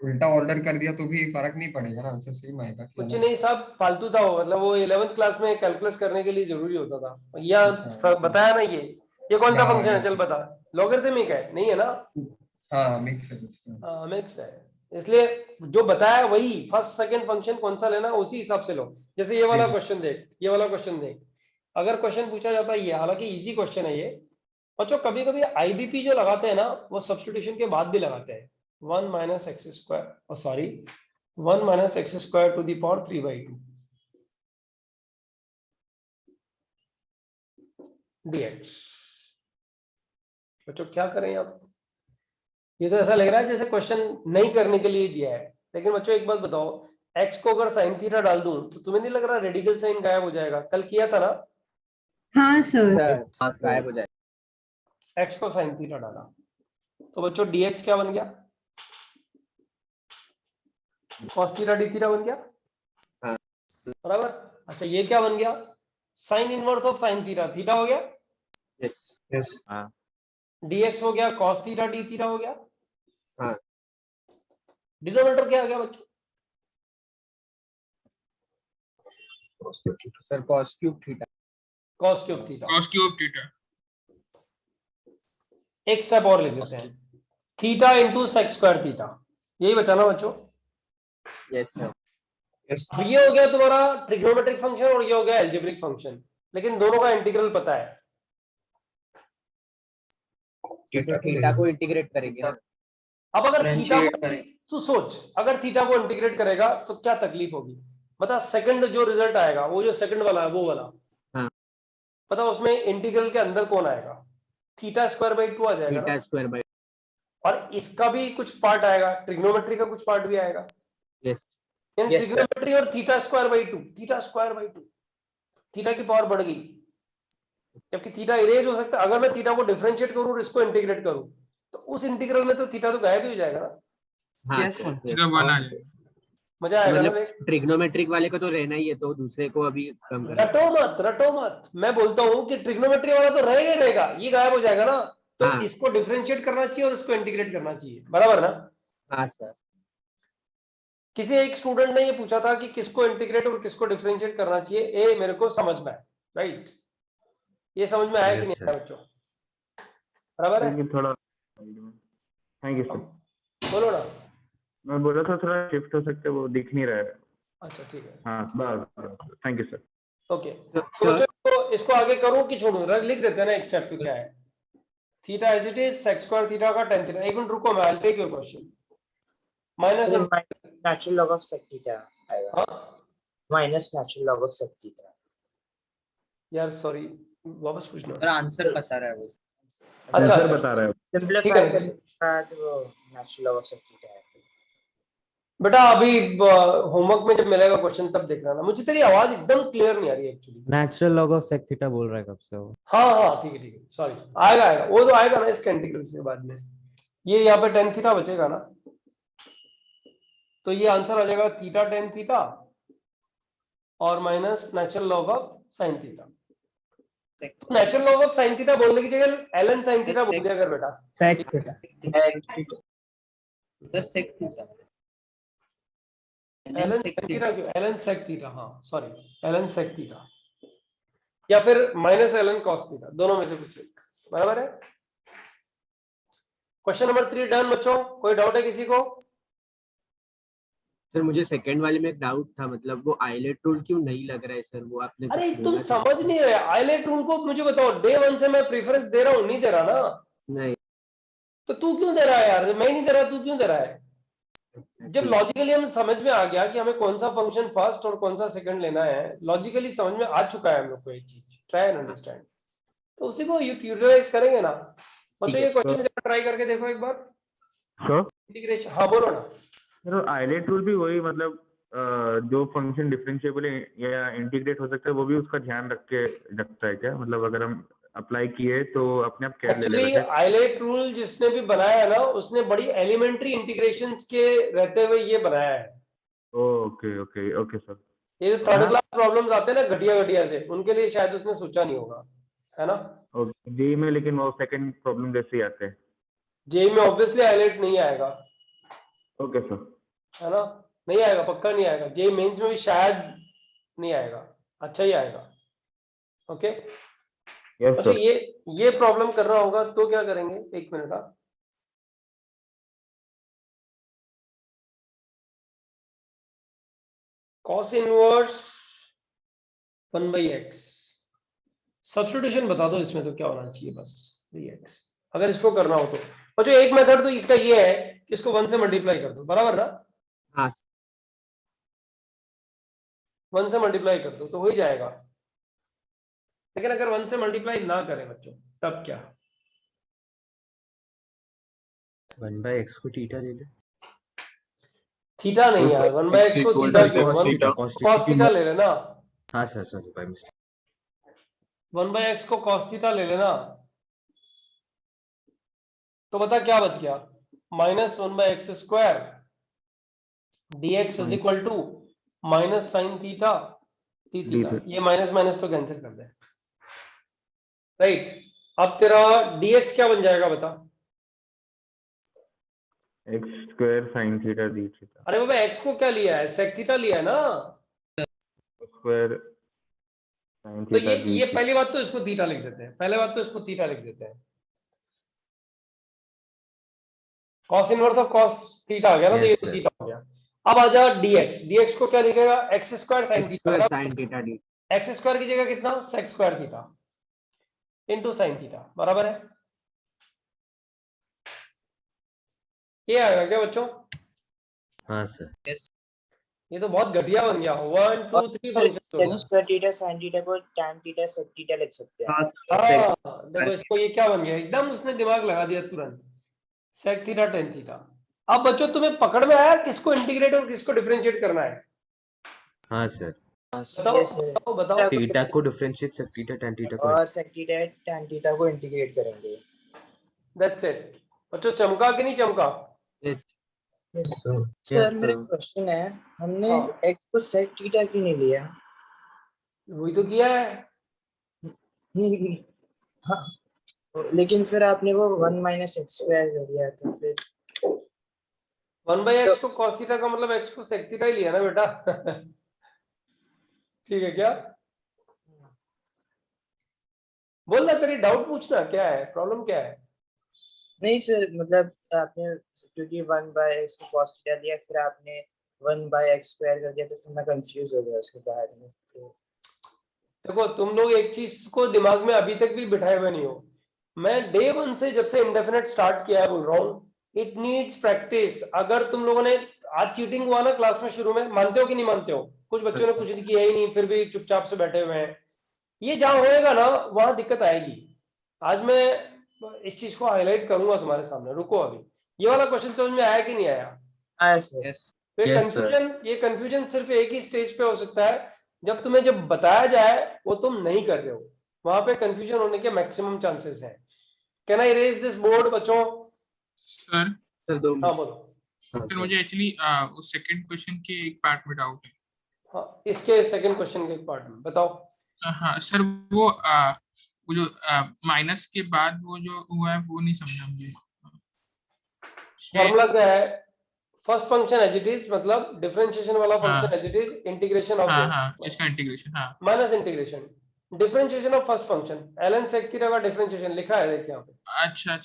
उल्टा ऑर्डर कर दिया तो भी फर्क नहीं पड़ेगा ना, आंसर सेम आएगा। कुछ नहीं साहब, फालतू था वो, मतलब वो 11th क्लास में कैलकुलस करने के लिए जरूरी होता था। या बताया ना, ये कौन सा फंक्शन है, चल बता। लॉगरिथमिक है नहीं है ना? हाँ मिक्स है। मिक्स है, इसलिए जो बताया वही फर्स्ट सेकंड फंक्शन कौन सा लेना उसी हिसाब से लो। जैसे ये वाला क्वेश्चन देख, ये वाला क्वेश्चन देख, अगर क्वेश्चन पूछा जाता है ये, हालांकि इजी क्वेश्चन है ये, बच्चों कभी कभी आईबीपी जो लगाते हैं ना वो सब्स्टिट्यूशन के बाद भी लगाते हैं 1 minus x square sorry 1 minus x square to the power 3/2 dx। बच्चों क्या करें आप, ये तो ऐसा लग रहा है जैसे क्वेश्चन नहीं करने के लिए दिया है, लेकिन बच्चों एक बात बताओ, x को अगर साइन थीटा डाल दूं तो तुम्हें नहीं लग रहा रेडिकल साइन गायब हो जाएगा? कल किया था ना? हाँ सर। गायब हो जाएगा। x को साइन थीटा डाला तो बच्चों dx क्या बन गया? cos थीटा d थीटा बन गया, बराबर। अच्छा ये क्या बन गया? Sine inverse of sine theta, theta हो गया, यस यस dx हो गया, cos थीटा d थीटा हो गया। हाँ डिनोमिनेटर क्या आ गया बच्चों? Sir cos cube theta. cos cube theta. cos cube theta. एक स्टेप और लिख लेते हैं, theta into sec square theta, यही बचा ना बच्चों? Yes sir. यस अब ये हो गया तुम्हारा ट्रिग्नोमेट्रिक फंक्शन और ये हो गया एल्जेब्रिक फंक्शन, लेकिन दोनों का इंटीग्रल पता है। थीटा को इंटीग्रेट करेंगे ना। अब अगर थीटा को तू सोच, अगर थीटा को इंटीग्रेट करेगा तो क्या तकलीफ होगी बता? सेकंड जो रिजल्ट आएगा वो जो सेकंड वाला है वो वाला, हाँ पता उसमें इंटीग्रल के अंदर कौन आएगा? थीटा स्क्वायर बाई 2 आ जाएगा ना? थीटा स्क्वायर बाई, और इसका भी कुछ पार्ट आएगा, ट्रिग्नोमेट्री का कुछ पार्ट भी आएगा। यस ट्रिग्नोमेट्री और theta square by 2, theta square by 2, theta की पावर बढ़ गई, जबकि थीटा इरेज हो सकता है। अगर मैं थीटा को डिफरेंशिएट करूं और इसको इंटीग्रेट करूं तो उस इंटीग्रल में तो थीटा तो गायब ही हो जाएगा ना? हाँ थीटा 1 आ जाएगा। मजा आएगा ना? मतलब ट्रिग्नोमेट्रिक वाले को तो रहना ही है, तो दूसरे को अभी कम करना। रटो मत, मैं बोलता हूं कि ट्रिग्नोमेट्री वाला तो रहेगा ही रहेगा, ये गायब हो जाएगा ना, तो हाँ इसको डिफरेंशिएट करना चाहिए और इसको इंटीग्रेट करना चाहिए, बराबर ना? हाँ सर। किसी एक स्टूडेंट ने ये पूछा था कि किसको इंटीग्रेट और किसको डिफरेंशिएट करना चाहिए, ए मेरे को समझ में आया, राइट? ये समझ में आया कि यस नहीं सर। आया बच्चों? बराबर है? लेकिन थोड़ा थैंक यू सर। बोलो ना। मैं बोला था थोड़ा शिफ्ट हो सकते, वो दिख नहीं रहा है। अच्छा ठीक है, हाँ बस थैंक यू सर। ओके। तो बच्चों इसको आगे करूं कि छोड़ूं? लिख देते हैं ना एक स्टेप तो क्या है, theta as it is sec square theta का tan थीटा। एक मिनट रुको, मैं I take your question. Minus natural log of sec theta आएगा। हाँ minus natural log of sec theta. यार सॉरी, वापस पूछना। सर आंसर बता रहा है वो। अच्छा आंसर बता रहा है। सिंपलीफाई करने के बाद वो natural log of sec theta है। बेटा अभी होमवर्क में जब मिलेगा क्वेश्चन तब देखना ना, मुझे तेरी आवाज एकदम क्लियर नहीं आ रही actually. Natural log of sec theta बोल रहा है कब से वो? हाँ ठीक है सॉरी, आएगा वो तो आएगा ना इसके इंटीग्रल से बाद में। ये यहाँ पे tan थीटा बचेगा ना, तो ये आंसर आ जाएगा थीटा tan थीटा और minus natural log of sine theta. Natural log of sine theta बोलने की जगह ln साइन थीटा बोल दिया कर बेटा। Sec theta ln sec theta क्यों? ln sec थीटा, हाँ सॉरी ln sec थीटा या फिर माइनस ln cos थीटा, दोनों में से कुछ एक, बराबर है? क्वेश्चन नंबर 3 डन बच्चों, कोई डाउट है किसी को? सर मुझे सेकंड वाले में एक डाउट था, मतलब वो आइलेट रूल क्यों नहीं लग रहा है सर? वो आपने अरे कुछ तुम बोला था। समझ नहीं रहे, आइलेट रूल को मुझे बताओ, डे 1 से मैं प्रेफरेंस दे रहा हूँ, नहीं दे रहा ना? नहीं तो तू क्यों दे रहा है यार? मैं नहीं दे रहा, तू क्यों दे रहा है? जब लॉजिकली हम समझ में आ गया कि हमें कौन सा फंक्शन फर्स्ट और कौन सा सेकंड लेना है, लॉजिकली समझ में आ चुका है हम लोग को एक चीज, ट्राई एंड अंडरस्टैंड, तो उसी को यूटिलाइज करेंगे ना बच्चों। ये क्वेश्चन ट्राई करके देखो एक बार। इंटीग्रेशन, हाँ बोलो ना। सर आइलेट रूल भी वही, मतलब जो फंक्शन डिफरेंशिएबल या इंटीग्रेट हो सकता है वो भी उसका ध्यान रख के रखता है क्या? मतलब अगर हम अप्लाई किए तो अपने आप क्या ले एक्चुअली लेगा? आइलेट रूल जिसने भी बनाया है ना, उसने बड़ी एलिमेंट्री इंटीग्रेशंस के रहते हुए ये बनाया है। Okay okay okay sir. ये जो थर्ड क्लास प्रॉब्लम्स आते हैं ना घटिया से, उनके लिए शायद उसने सोचा नहीं होगा, है ना? ओके जेई में लेकिन वो सेकंड प्रॉब्लम जैसे ही आते हैं। जेई में ऑब्वियसली आइलेट नहीं आएगा, ओके सर। है ना? नहीं आएगा, पक्का नहीं आएगा। जेई मेंस में भी शायद नहीं आएगा, अच्छा ही आएगा। ओके यस अच्छा, सर। ये प्रॉब्लम कर रहा होगा तो क्या करेंगे, एक मिनट का। cos इनवर्स 1/x, सब्स्टिट्यूशन बता दो इसमें तो क्या होना चाहिए बस। dx, अगर इसको करना हो तो। और जो एक मेथड तो इसका ये है कि इसको 1 से मल्टीप्लाई कर दो, बराबर ना? हाँ 1 से मल्टीप्लाई कर दो तो हो ही जाएगा। लेकिन अगर 1 से मल्टीप्लाई ना करें बच्चों तब क्या? 1/x को थीटा ले ले। थीटा नहीं यार, 1/x को थीटा क्यों? cos थीटा ले लेना। हाँ sir, sorry by mistake. 1/x को cos थीटा ले लेना, तो बता क्या बच गया? Minus 1/x square dx is equal to minus sine theta d theta. ये माइनस माइनस तो कैंसिल कर दे, राइट? अब तेरा dx क्या बन जाएगा बता? x square sin theta d theta. अरे बाबा x को क्या लिया है? sec थीटा लिया है ना। स्क्वायर sin तो थीटा d ये पहली बात तो इसको थीटा लिख देते हैं, पहले बात तो इसको थीटा लिख देते हैं। cos inverse of cos theta आ गया ना, तो ये Yes, तो sir. थीटा हो गया। अब आ जा dx को क्या लिखेगा? x square sin theta, sin theta d, x square की जगह कितना? sec square theta into sin theta, बराबर है? ये आएगा क्या बच्चों? हाँ सर। ये तो बहुत घटिया बन गया। 1 2 3 function sec square theta sin theta को tan थीटा sec थीटा लिख सकते हैं। हाँ देखो इसको, ये क्या बन गया? एकदम उसने दिमाग लगा दिया तुरंत। sec theta tan theta. अब बच्चों तुम्हें पकड़ में आया किसको इंटीग्रेट और किसको डिफरेंशिएट करना है? हाँ सर। बताओ Yes, sir. बताओ बताओ। थीटा को differentiate sec theta tan theta को। और sec थीटा tan थीटा को इंटीग्रेट करेंगे। That's it. बच्चों चमका कि नहीं चमका? Yes, sir. सर मेरा क्वेश्चन है, हमने x को sec थीटा क्यों नहीं लिया? वही तो किया है। हाँ, लेकिन फिर आपने वो 1 माइनस एक्स स्क्वायर कर दिया, तो फिर 1/x को cos थीटा का मतलब x को sec थीटा ही लिया ना बेटा। ठीक है क्या? बोल ना, तेरी डाउट पूछना, क्या है प्रॉब्लम, क्या है? नहीं सर, मतलब आपने क्योंकि 1/x को cos थीटा लिया, फिर आपने 1/x स्क्वायर कर दिया, तो फिर मैं कंफ्यूज हो गया उसके बाद में। देखो तुम लोग एक चीज को दिमाग में अभी तक भी बिठाए हुए नहीं हो। मैं डे 1 से जब से इंडेफिनेट स्टार्ट किया है बोल रहा हूँ, इट नीड्स प्रैक्टिस। अगर तुम लोगों ने आज चीटिंग हुआ ना क्लास में शुरू में, मानते हो कि नहीं मानते हो? कुछ बच्चों ने कुछ किया ही नहीं, फिर भी चुपचाप से बैठे हुए हैं। ये जहां होएगा ना वहां दिक्कत आएगी। आज मैं इस चीज को हाईलाइट करूंगा तुम्हारे सामने, रुको अभी। ये वाला क्वेश्चन समझ में आया कि नहीं आया? आया सर। तो ये कंफ्यूजन सिर्फ एक ही स्टेज पे हो सकता है, जब तुम्हें जब बताया जाए वो तुम नहीं कर रहे हो, वहां पे कंफ्यूजन होने के मैक्सिमम चांसेस हैं। Can I raise this board बच्चों? सर हाँ बोलो। सर मुझे एक्चुअली उस सेकंड क्वेश्चन के एक पार्ट में डाउट है। हाँ इसके सेकंड क्वेश्चन के एक पार्ट में बताओ। हाँ सर, वो जो माइनस के बाद वो जो हुआ है वो नहीं समझा मुझे। फॉर्मूला क्या है? First function as it is, मतलब डिफरेंशिएशन वाला function as it is, integration of इसका integration minus integration differentiation of first function ln sec theta का डिफरेंशिएशन लिखा है देख यहाँ पे। अच्छा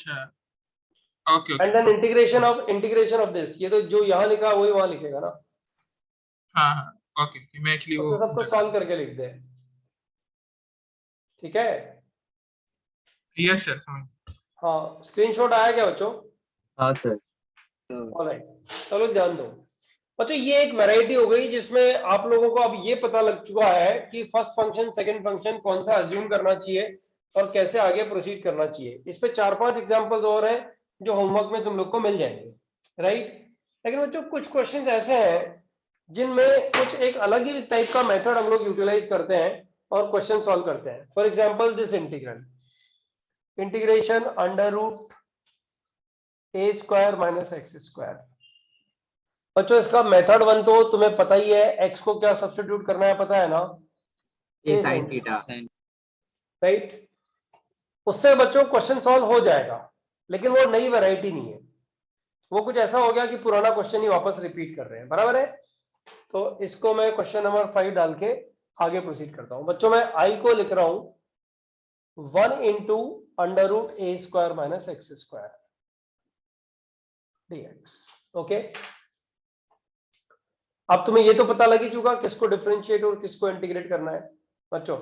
okay. And then integration of this, ये तो जो यहाँ लिखा है वही वहां लिखेगा ना। हाँ ओके, मैं एक्चुअली वो सबको सॉल्व करके लिख दे, ठीक है? यस सर समझ। हाँ स्क्रीनशॉट आया क्या बच्चों? हाँ सर। ऑलराइट, चलो ध्यान दो बच्चों। ये एक वैरायटी हो गई जिसमें आप लोगों को अब ये पता लग चुका है कि फर्स्ट फंक्शन सेकंड फंक्शन कौन सा अज्यूम करना चाहिए और कैसे आगे प्रोसीड करना चाहिए। इस पे 4-5 एग्जांपल्स और हैं जो होमवर्क में तुम लोग को मिल जाएंगे, राइट? लेकिन बच्चों कुछ क्वेश्चंस ऐसे हैं जिनमें कुछ एक अलग ही टाइप का मेथड हम लोग यूटिलाइज करते हैं और क्वेश्चन सॉल्व करते हैं। For example this integration under root a square minus x square. बच्चों इसका मेथड 1 तो तुम्हें पता ही है, x को क्या सब्स्टिट्यूट करना है पता है ना? a sin theta, right? उससे बच्चों क्वेश्चन सॉल्व हो जाएगा, लेकिन वो नई वैरायटी नहीं है। वो कुछ ऐसा हो गया कि पुराना क्वेश्चन ही वापस रिपीट कर रहे हैं, बराबर है? तो इसको मैं क्वेश्चन नंबर 5 डाल के आगे प्रोसीड करता हूं। बच्चों मैं i को लिख रहा हूं 1 into under root a square minus x square dx। Okay, अब तुम्हें ये तो पता लग ही चुका किसको डिफरेंशिएट और किसको इंटीग्रेट करना है बच्चों।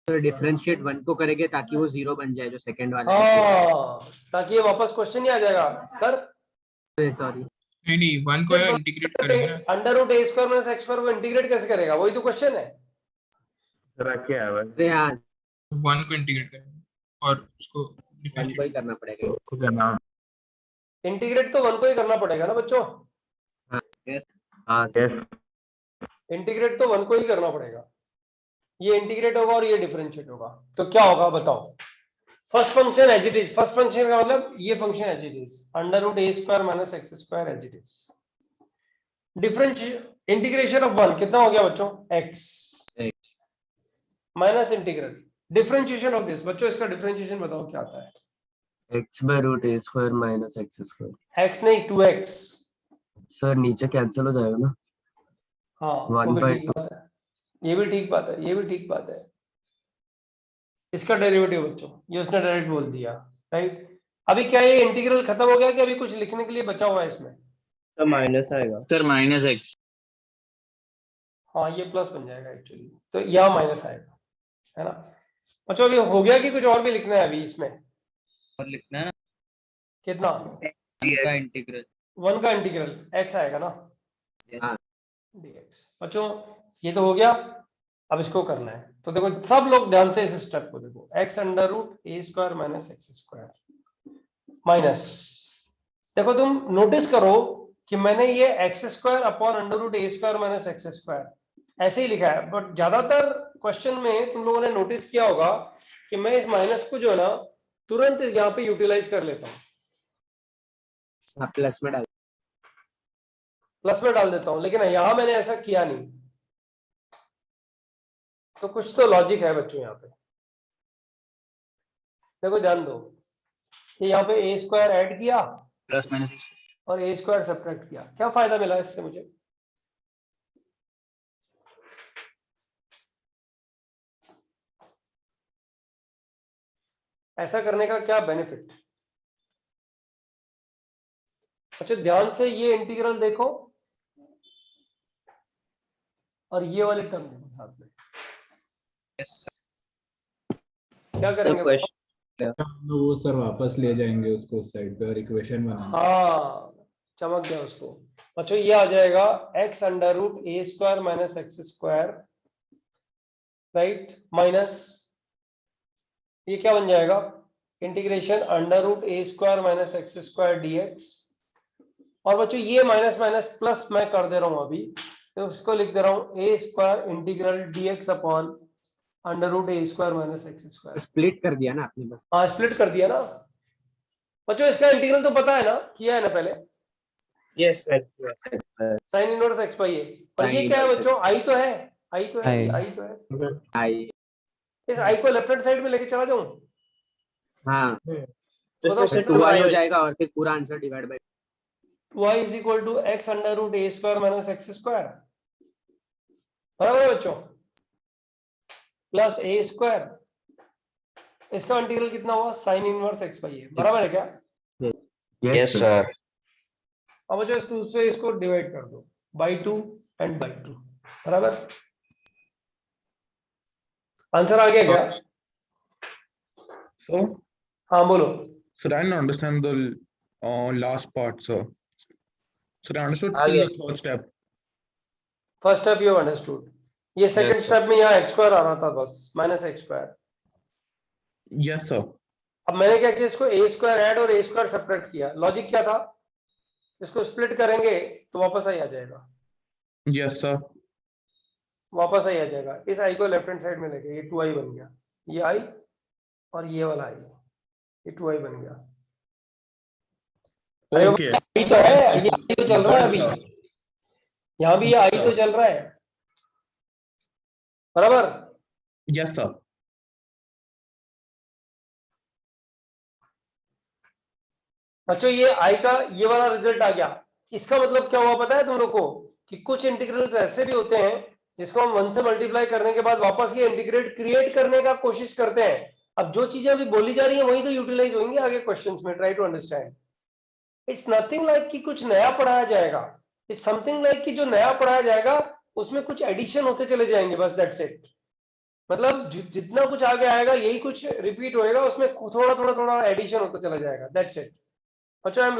तो डिफरेंशिएट 1 को करेंगे ताकि वो 0 बन जाए जो सेकंड वाला है। हाँ, ताकि ये वापस क्वेश्चन नहीं आ जाएगा कर। सॉरी नहीं 1 को इंटीग्रेट करेंगे ना। अंडर रूट ए स्क्वायर माइनस एक्स स्क्वायर को इंटीग्रेट कैसे करेगा, वही तो क्वेश्चन है। क्या है हाँ 1 को इंटीग्रेट करेंगे और उसको 1 को ही करना पड़ेगा। इंटीग्रेट तो 1 को ही करना पड़ेगा ना बच्चों। हाँ इंटीग्रेट तो 1 को ही करना पड़ेगा। ये इंटीग्रेट होगा और ये डिफरेंशिएट होगा, तो क्या होगा बताओ। First function as it is, first function का मतलब ये function as it is, under root A square minus x square as it is. Differentiate integration of 1 कितना हो गया बच्चों, x माइनस इंटीग्रल डिफरेंशिएशन ऑफ दिस। बच्चों इसका डिफरेंशिएशन बताओ क्या आता है। x by root a square minus x square। x नहीं 2x। सर नीचे कैंसिल हो जाएगा ना। हाँ 1 by 2। ये भी ठीक बात है, ये भी ठीक बात है। इसका डेरिवेटिव बच्चों, ये उसने डायरेक्ट बोल दिया, राइट। अभी क्या ये इंटीग्रल खत्म हो गया कि अभी कुछ लिखने के लिए बचा हुआ है इसमें। तो माइनस आएगा सर माइनस एक्स। हाँ ये प्लस बन जाएगा एक्चुअली, तो यहाँ माइनस आएगा, है ना। अच्छा अभी हो गया कि कुछ और भी लिखना है अभी इसमें। और लिखना है ना कितना, का इंटीग्रल 1 का इंटीग्रल x आएगा ना यस dx। बच्चों ये तो हो गया, अब इसको करना है। तो देखो सब लोग ध्यान से इस स्टेप को देखो, x अंडर रूट ए square minus x square minus, देखो तुम नोटिस करो कि मैंने ये X square upon under root ए स्क्वायर माइनस एक्स स्क्वायर ऐसे ही लिखा है, बट ज्यादातर क्वेश्चन में तुम लोगों ने नोटिस किया होगा कि मैं इस माइनस को जो है ना तुरंत यहाँ पे यूटिलाइज कर लेता हूँ, प्लस में डाल देता हूँ, लेकिन यहाँ मैंने ऐसा किया नहीं। तो कुछ तो लॉजिक है बच्चों यहाँ पे, देखो ध्यान दो कि यहाँ पे ए स्क्वायर ऐड किया प्लस माइनस और ए स्क्वायर सब्ट्रैक्ट किया, क्या फायदा मिला इससे मुझे। ऐसा करने का क्या बेनिफिट। अच्छा ध्यान से ये इंटीग्रल देखो और ये वाले टर्म देखो साथ में, क्या करेंगे। वो सर वापस ले जाएंगे उसको उस साइड पे और इक्वेशन बनाएंगे। हाँ चमक गया उसको। अच्छा ये आ जाएगा x अंडर रूट ए square minus x square, right, minus ये क्या बन जाएगा, इंटीग्रेशन अंडर रूट ए square minus x square dx। और बच्चों ये माइनस माइनस प्लस मैं कर दे रहा हूं अभी, तो उसको लिख दे रहा हूं A square integral dx upon under root A square minus x square. Split कर दिया ना आपने बस। हाँ स्प्लिट कर दिया ना बच्चों। इसका इंटीग्रल तो पता है ना, किया है ना पहले। Yes sine inverse x by A, और ये क्या है बच्चों, आई तो है, आई तो है, आई तो है। आई इस आई को लेफ्ट हैंड साइड में लेके चला जाऊं। हाँ तो फिर 2i हो जाएगा और फिर पूरा answer divide by 2i is equal to x under root A square minus x square, बराबर है बच्चों, प्लस ए स्क्वायर, इसका इंटीग्रल कितना हुआ, sine inverse x by a, बराबर है क्या। Yes sir. अब बच्चों इस 2 से इसको डिवाइड कर दो बाई 2 एंड बाई 2, बराबर। आंसर आ गया क्या। So, हाँ बोलो। sir, I didn't understand the last part, sir. Sir, I understood till the third step. First step you understood, ये सेकंड Yes, sir. स्टेप में यहाँ एक्स स्क्वायर आ रहा था बस, minus x square. Yes, sir. अब मैंने क्या किया, इसको ए स्क्वायर ऐड और ए स्क्वायर सब्ट्रैक्ट किया। लॉजिक क्या था, इसको स्प्लिट करेंगे तो वापस आई आ जाएगा, Yes, sir. वापस आई आ जाएगा। इस आई को लेफ्ट हैंड साइड में लेके ये 2i बन गया, ये आई और ये वाला आई, ये 2i बन गया। अरे वो Okay. आई तो है, ये आई तो चल रहा है अभी, यहाँ भी ये आई तो चल रहा है, बराबर। Yes, sir. बच्चों ये आई का ये वाला रिजल्ट आ गया। इसका मतलब क्या हुआ पता है तुम लोग को, कि कुछ इंटीग्रल ऐसे भी होते हैं जिसको हम 1 से मल्टीप्लाई करने के बाद वापस ये इंटीग्रेट क्रिएट करने का कोशिश करते हैं। अब जो चीजें अभी बोली जा रही है वही तो यूटिलाइज होंगी आगे क्वेश्चंस में। Try to understand, it's nothing like कि कुछ नया पढ़ाया जाएगा, इट्स समथिंग लाइक कि जो नया पढ़ाया जाएगा उसमें कुछ एडिशन होते चले जाएंगे, बस दैट्स इट। मतलब जितना कुछ आगे आएगा यही कुछ रिपीट होएगा, उसमें थोड़ा थोड़ा थोड़ा एडिशन होता चला जाएगा, दैट्स इट। अच्छा, आई एम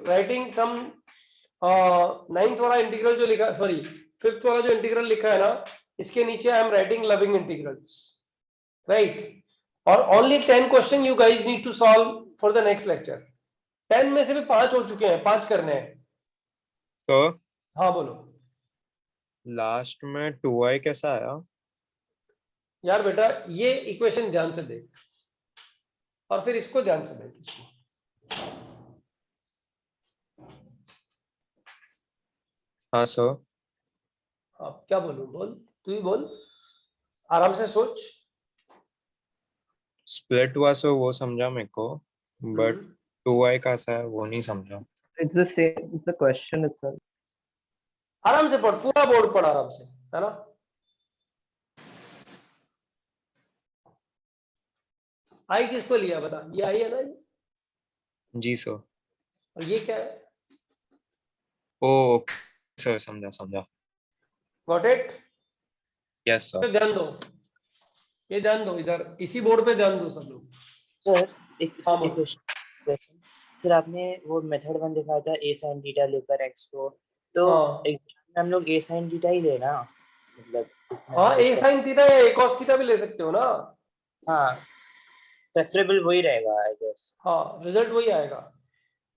राइटिंग सम 9th वाला इंटीग्रल जो लिखा, सॉरी 5th वाला जो इंटीग्रल लिखा है ना, इसके नीचे I am writing loving integrals, right. और only 10 question you guys need to solve for the next lecture. 10 में से भी 5 हो चुके हैं, 5 करने हैं। तो हाँ बोलो। लास्ट में 2i कैसा आया? यार बेटा ये इक्वेशन ध्यान से देख और फिर इसको ध्यान से देख। हाँ सर। अब क्या बोलूं, बोल तू ही बोल, आराम से सोच। स्प्लिट हुआ सो वो समझा मेरे को, बट 2i कैसा है वो नहीं समझा। It's the same, it's the question itself. आराम से पढ़, पूरा बोर्ड पढ़ आराम से, है ना। आई किसको लिया बता, ये आई है ना ये? जी सर। और ये क्या है? ओ सर, समझा समझा। Got it? Yes sir. ध्यान दो, ये ध्यान दो, इधर इसी बोर्ड पे ध्यान दो सब लोग। सर एक क्वेश्चन, फिर आपने वो मेथड 1 दिखाया था a sin थीटा लेकर x को, तो एग्जाम में हम लोग a sin थीटा ही लेना, मतलब हाँ a sin थीटा या a cos थीटा भी ले सकते हो ना। हाँ प्रेफरेबल वही रहेगा आई गेस। हाँ रिजल्ट वही आएगा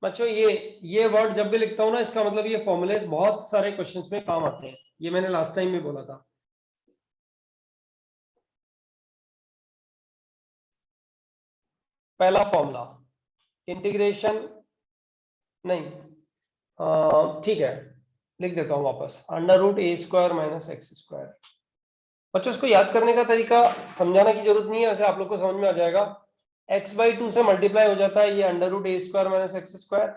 बच्चों। ये वर्ड जब भी लिखता हूँ ना, इसका मतलब ये फॉर्मूलेस बहुत सारे क्वेश्चंस में काम आते हैं, ये मैंने लास्ट टाइम भी बोला था। पहला फॉर्मूला इंटीग्रेशन, नहीं ठीक है लिख देता हूँ वापस, √a² - x²। बच्चों इसको याद करने का तरीका समझाने की जरूरत नहीं है, वैसे आप लोग को समझ में आ जाएगा। x/2 से मल्टीप्लाई हो जाता है ये √a² - x²,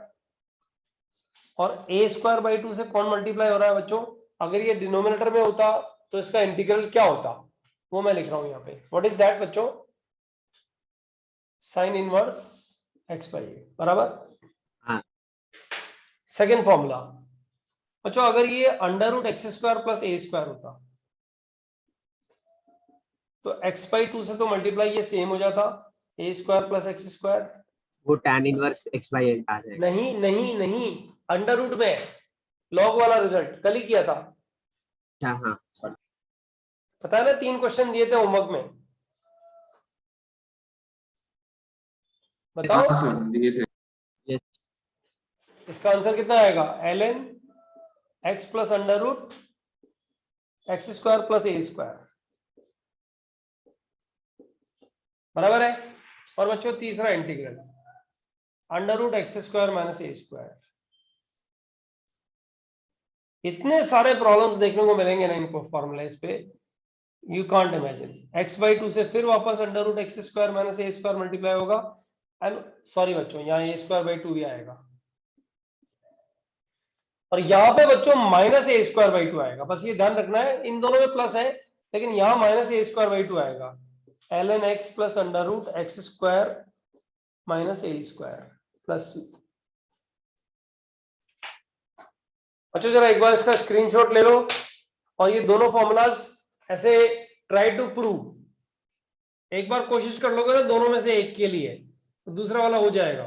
और a²/2 से कौन मल्टीप्लाई हो रहा है बच्चों? अगर ये डिनोमिनेटर में होता तो इसका इंटीग्रल क्या होता, वो मैं लिख रहा हूं यहाँ पे। व्हाट इज दैट बच्चों? साइन इनवर्स x/a, बराबर। हाँ। सेकेंड फॉर्मूला बच्चों, अगर ये √x² + a² होता तो x/2 से तो मल्टीप्लाई ये सेम हो जाता, a² + x²। वो tan इनवर्स x/a आ जाएगा। नहीं नहीं नहीं, अंडर रूट में लॉग वाला रिजल्ट कल ही किया था। हाँ हाँ सॉरी। पता है ना, 3 क्वेश्चन दिए थे होमवर्क में, बताओ। दिए थे। इसका आंसर कितना आएगा? ln x + √x² + a², बराबर है। और बच्चों तीसरा इंटीग्रल √x² - a²। इतने सारे प्रॉब्लम्स देखने को मिलेंगे ना इनको फॉर्मूलेस पे, यू कांट इमेजिन। x/2 से फिर वापस √x² - a² मल्टीप्लाई होगा, एंड सॉरी बच्चों यहाँ a²/2 भी आएगा, और यहाँ पे बच्चों -a²/2 आएगा। बस ये ध्यान रखना है, इन दोनों में प्लस है लेकिन यहाँ -a²/2 आएगा। ln x + √x² - a² plus c। अच्छा जरा एक बार इसका स्क्रीनशॉट ले लो और ये दोनों फॉर्मूलाज ऐसे ट्राई टू प्रूव। एक बार कोशिश कर लोगे ना दोनों में से एक के लिए, तो दूसरा वाला हो जाएगा।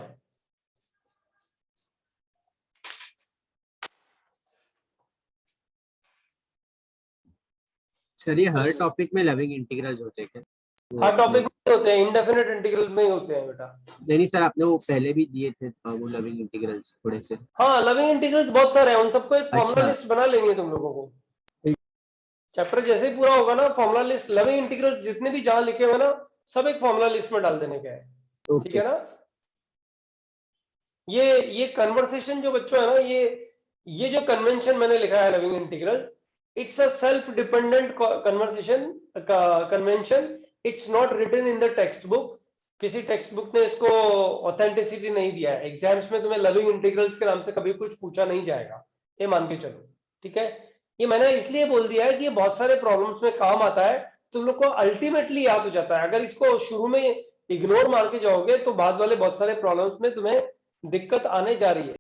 सर ये हर टॉपिक में लविंग इंटीग्रल्स होते हैं क्या? हर टॉपिक में होते हैं, इंडेफिनिट इंटीग्रल में ही होते हैं बेटा। नहीं सर, आपने वो पहले भी दिए थे वो लविंग इंटीग्रल्स थोड़े से। हाँ लविंग इंटीग्रल्स बहुत सारे हैं, उन सबको एक फॉर्मूला अच्छा। लिस्ट बना लेंगे तुम लोगों को। चैप्टर जैसे ही पूरा होगा ना, फॉर्मूला लिस्ट लविंग इंटीग्रल्स जितने भी जहां लिखे हुए ना, सब एक फॉर्मूला लिस्ट में डाल देने का है, ठीक है ना। ये कन्वर्सेशन जो बच्चों है ना, ये जो कन्वेंशन मैंने लिखा है loving integral, it's a self dependent conversation convention, it's not written in the text book. किसी टेक्स्ट बुक ने इसको ऑथेंटिसिटी नहीं दिया है। एग्जाम्स में तुम्हें लविंग इंटीग्रल्स के नाम से कभी कुछ पूछा नहीं जाएगा, ये मान के चलो, ठीक है। ये मैंने इसलिए बोल दिया है कि ये बहुत सारे प्रॉब्लम्स में काम आता है, तुम लोग को अल्टीमेटली याद हो जाता है। अगर इसको शुरू में इग्नोर मार के जाओगे तो बाद वाले बहुत सारे प्रॉब्लम्स में तुम्हें दिक्कत आने जा रही है।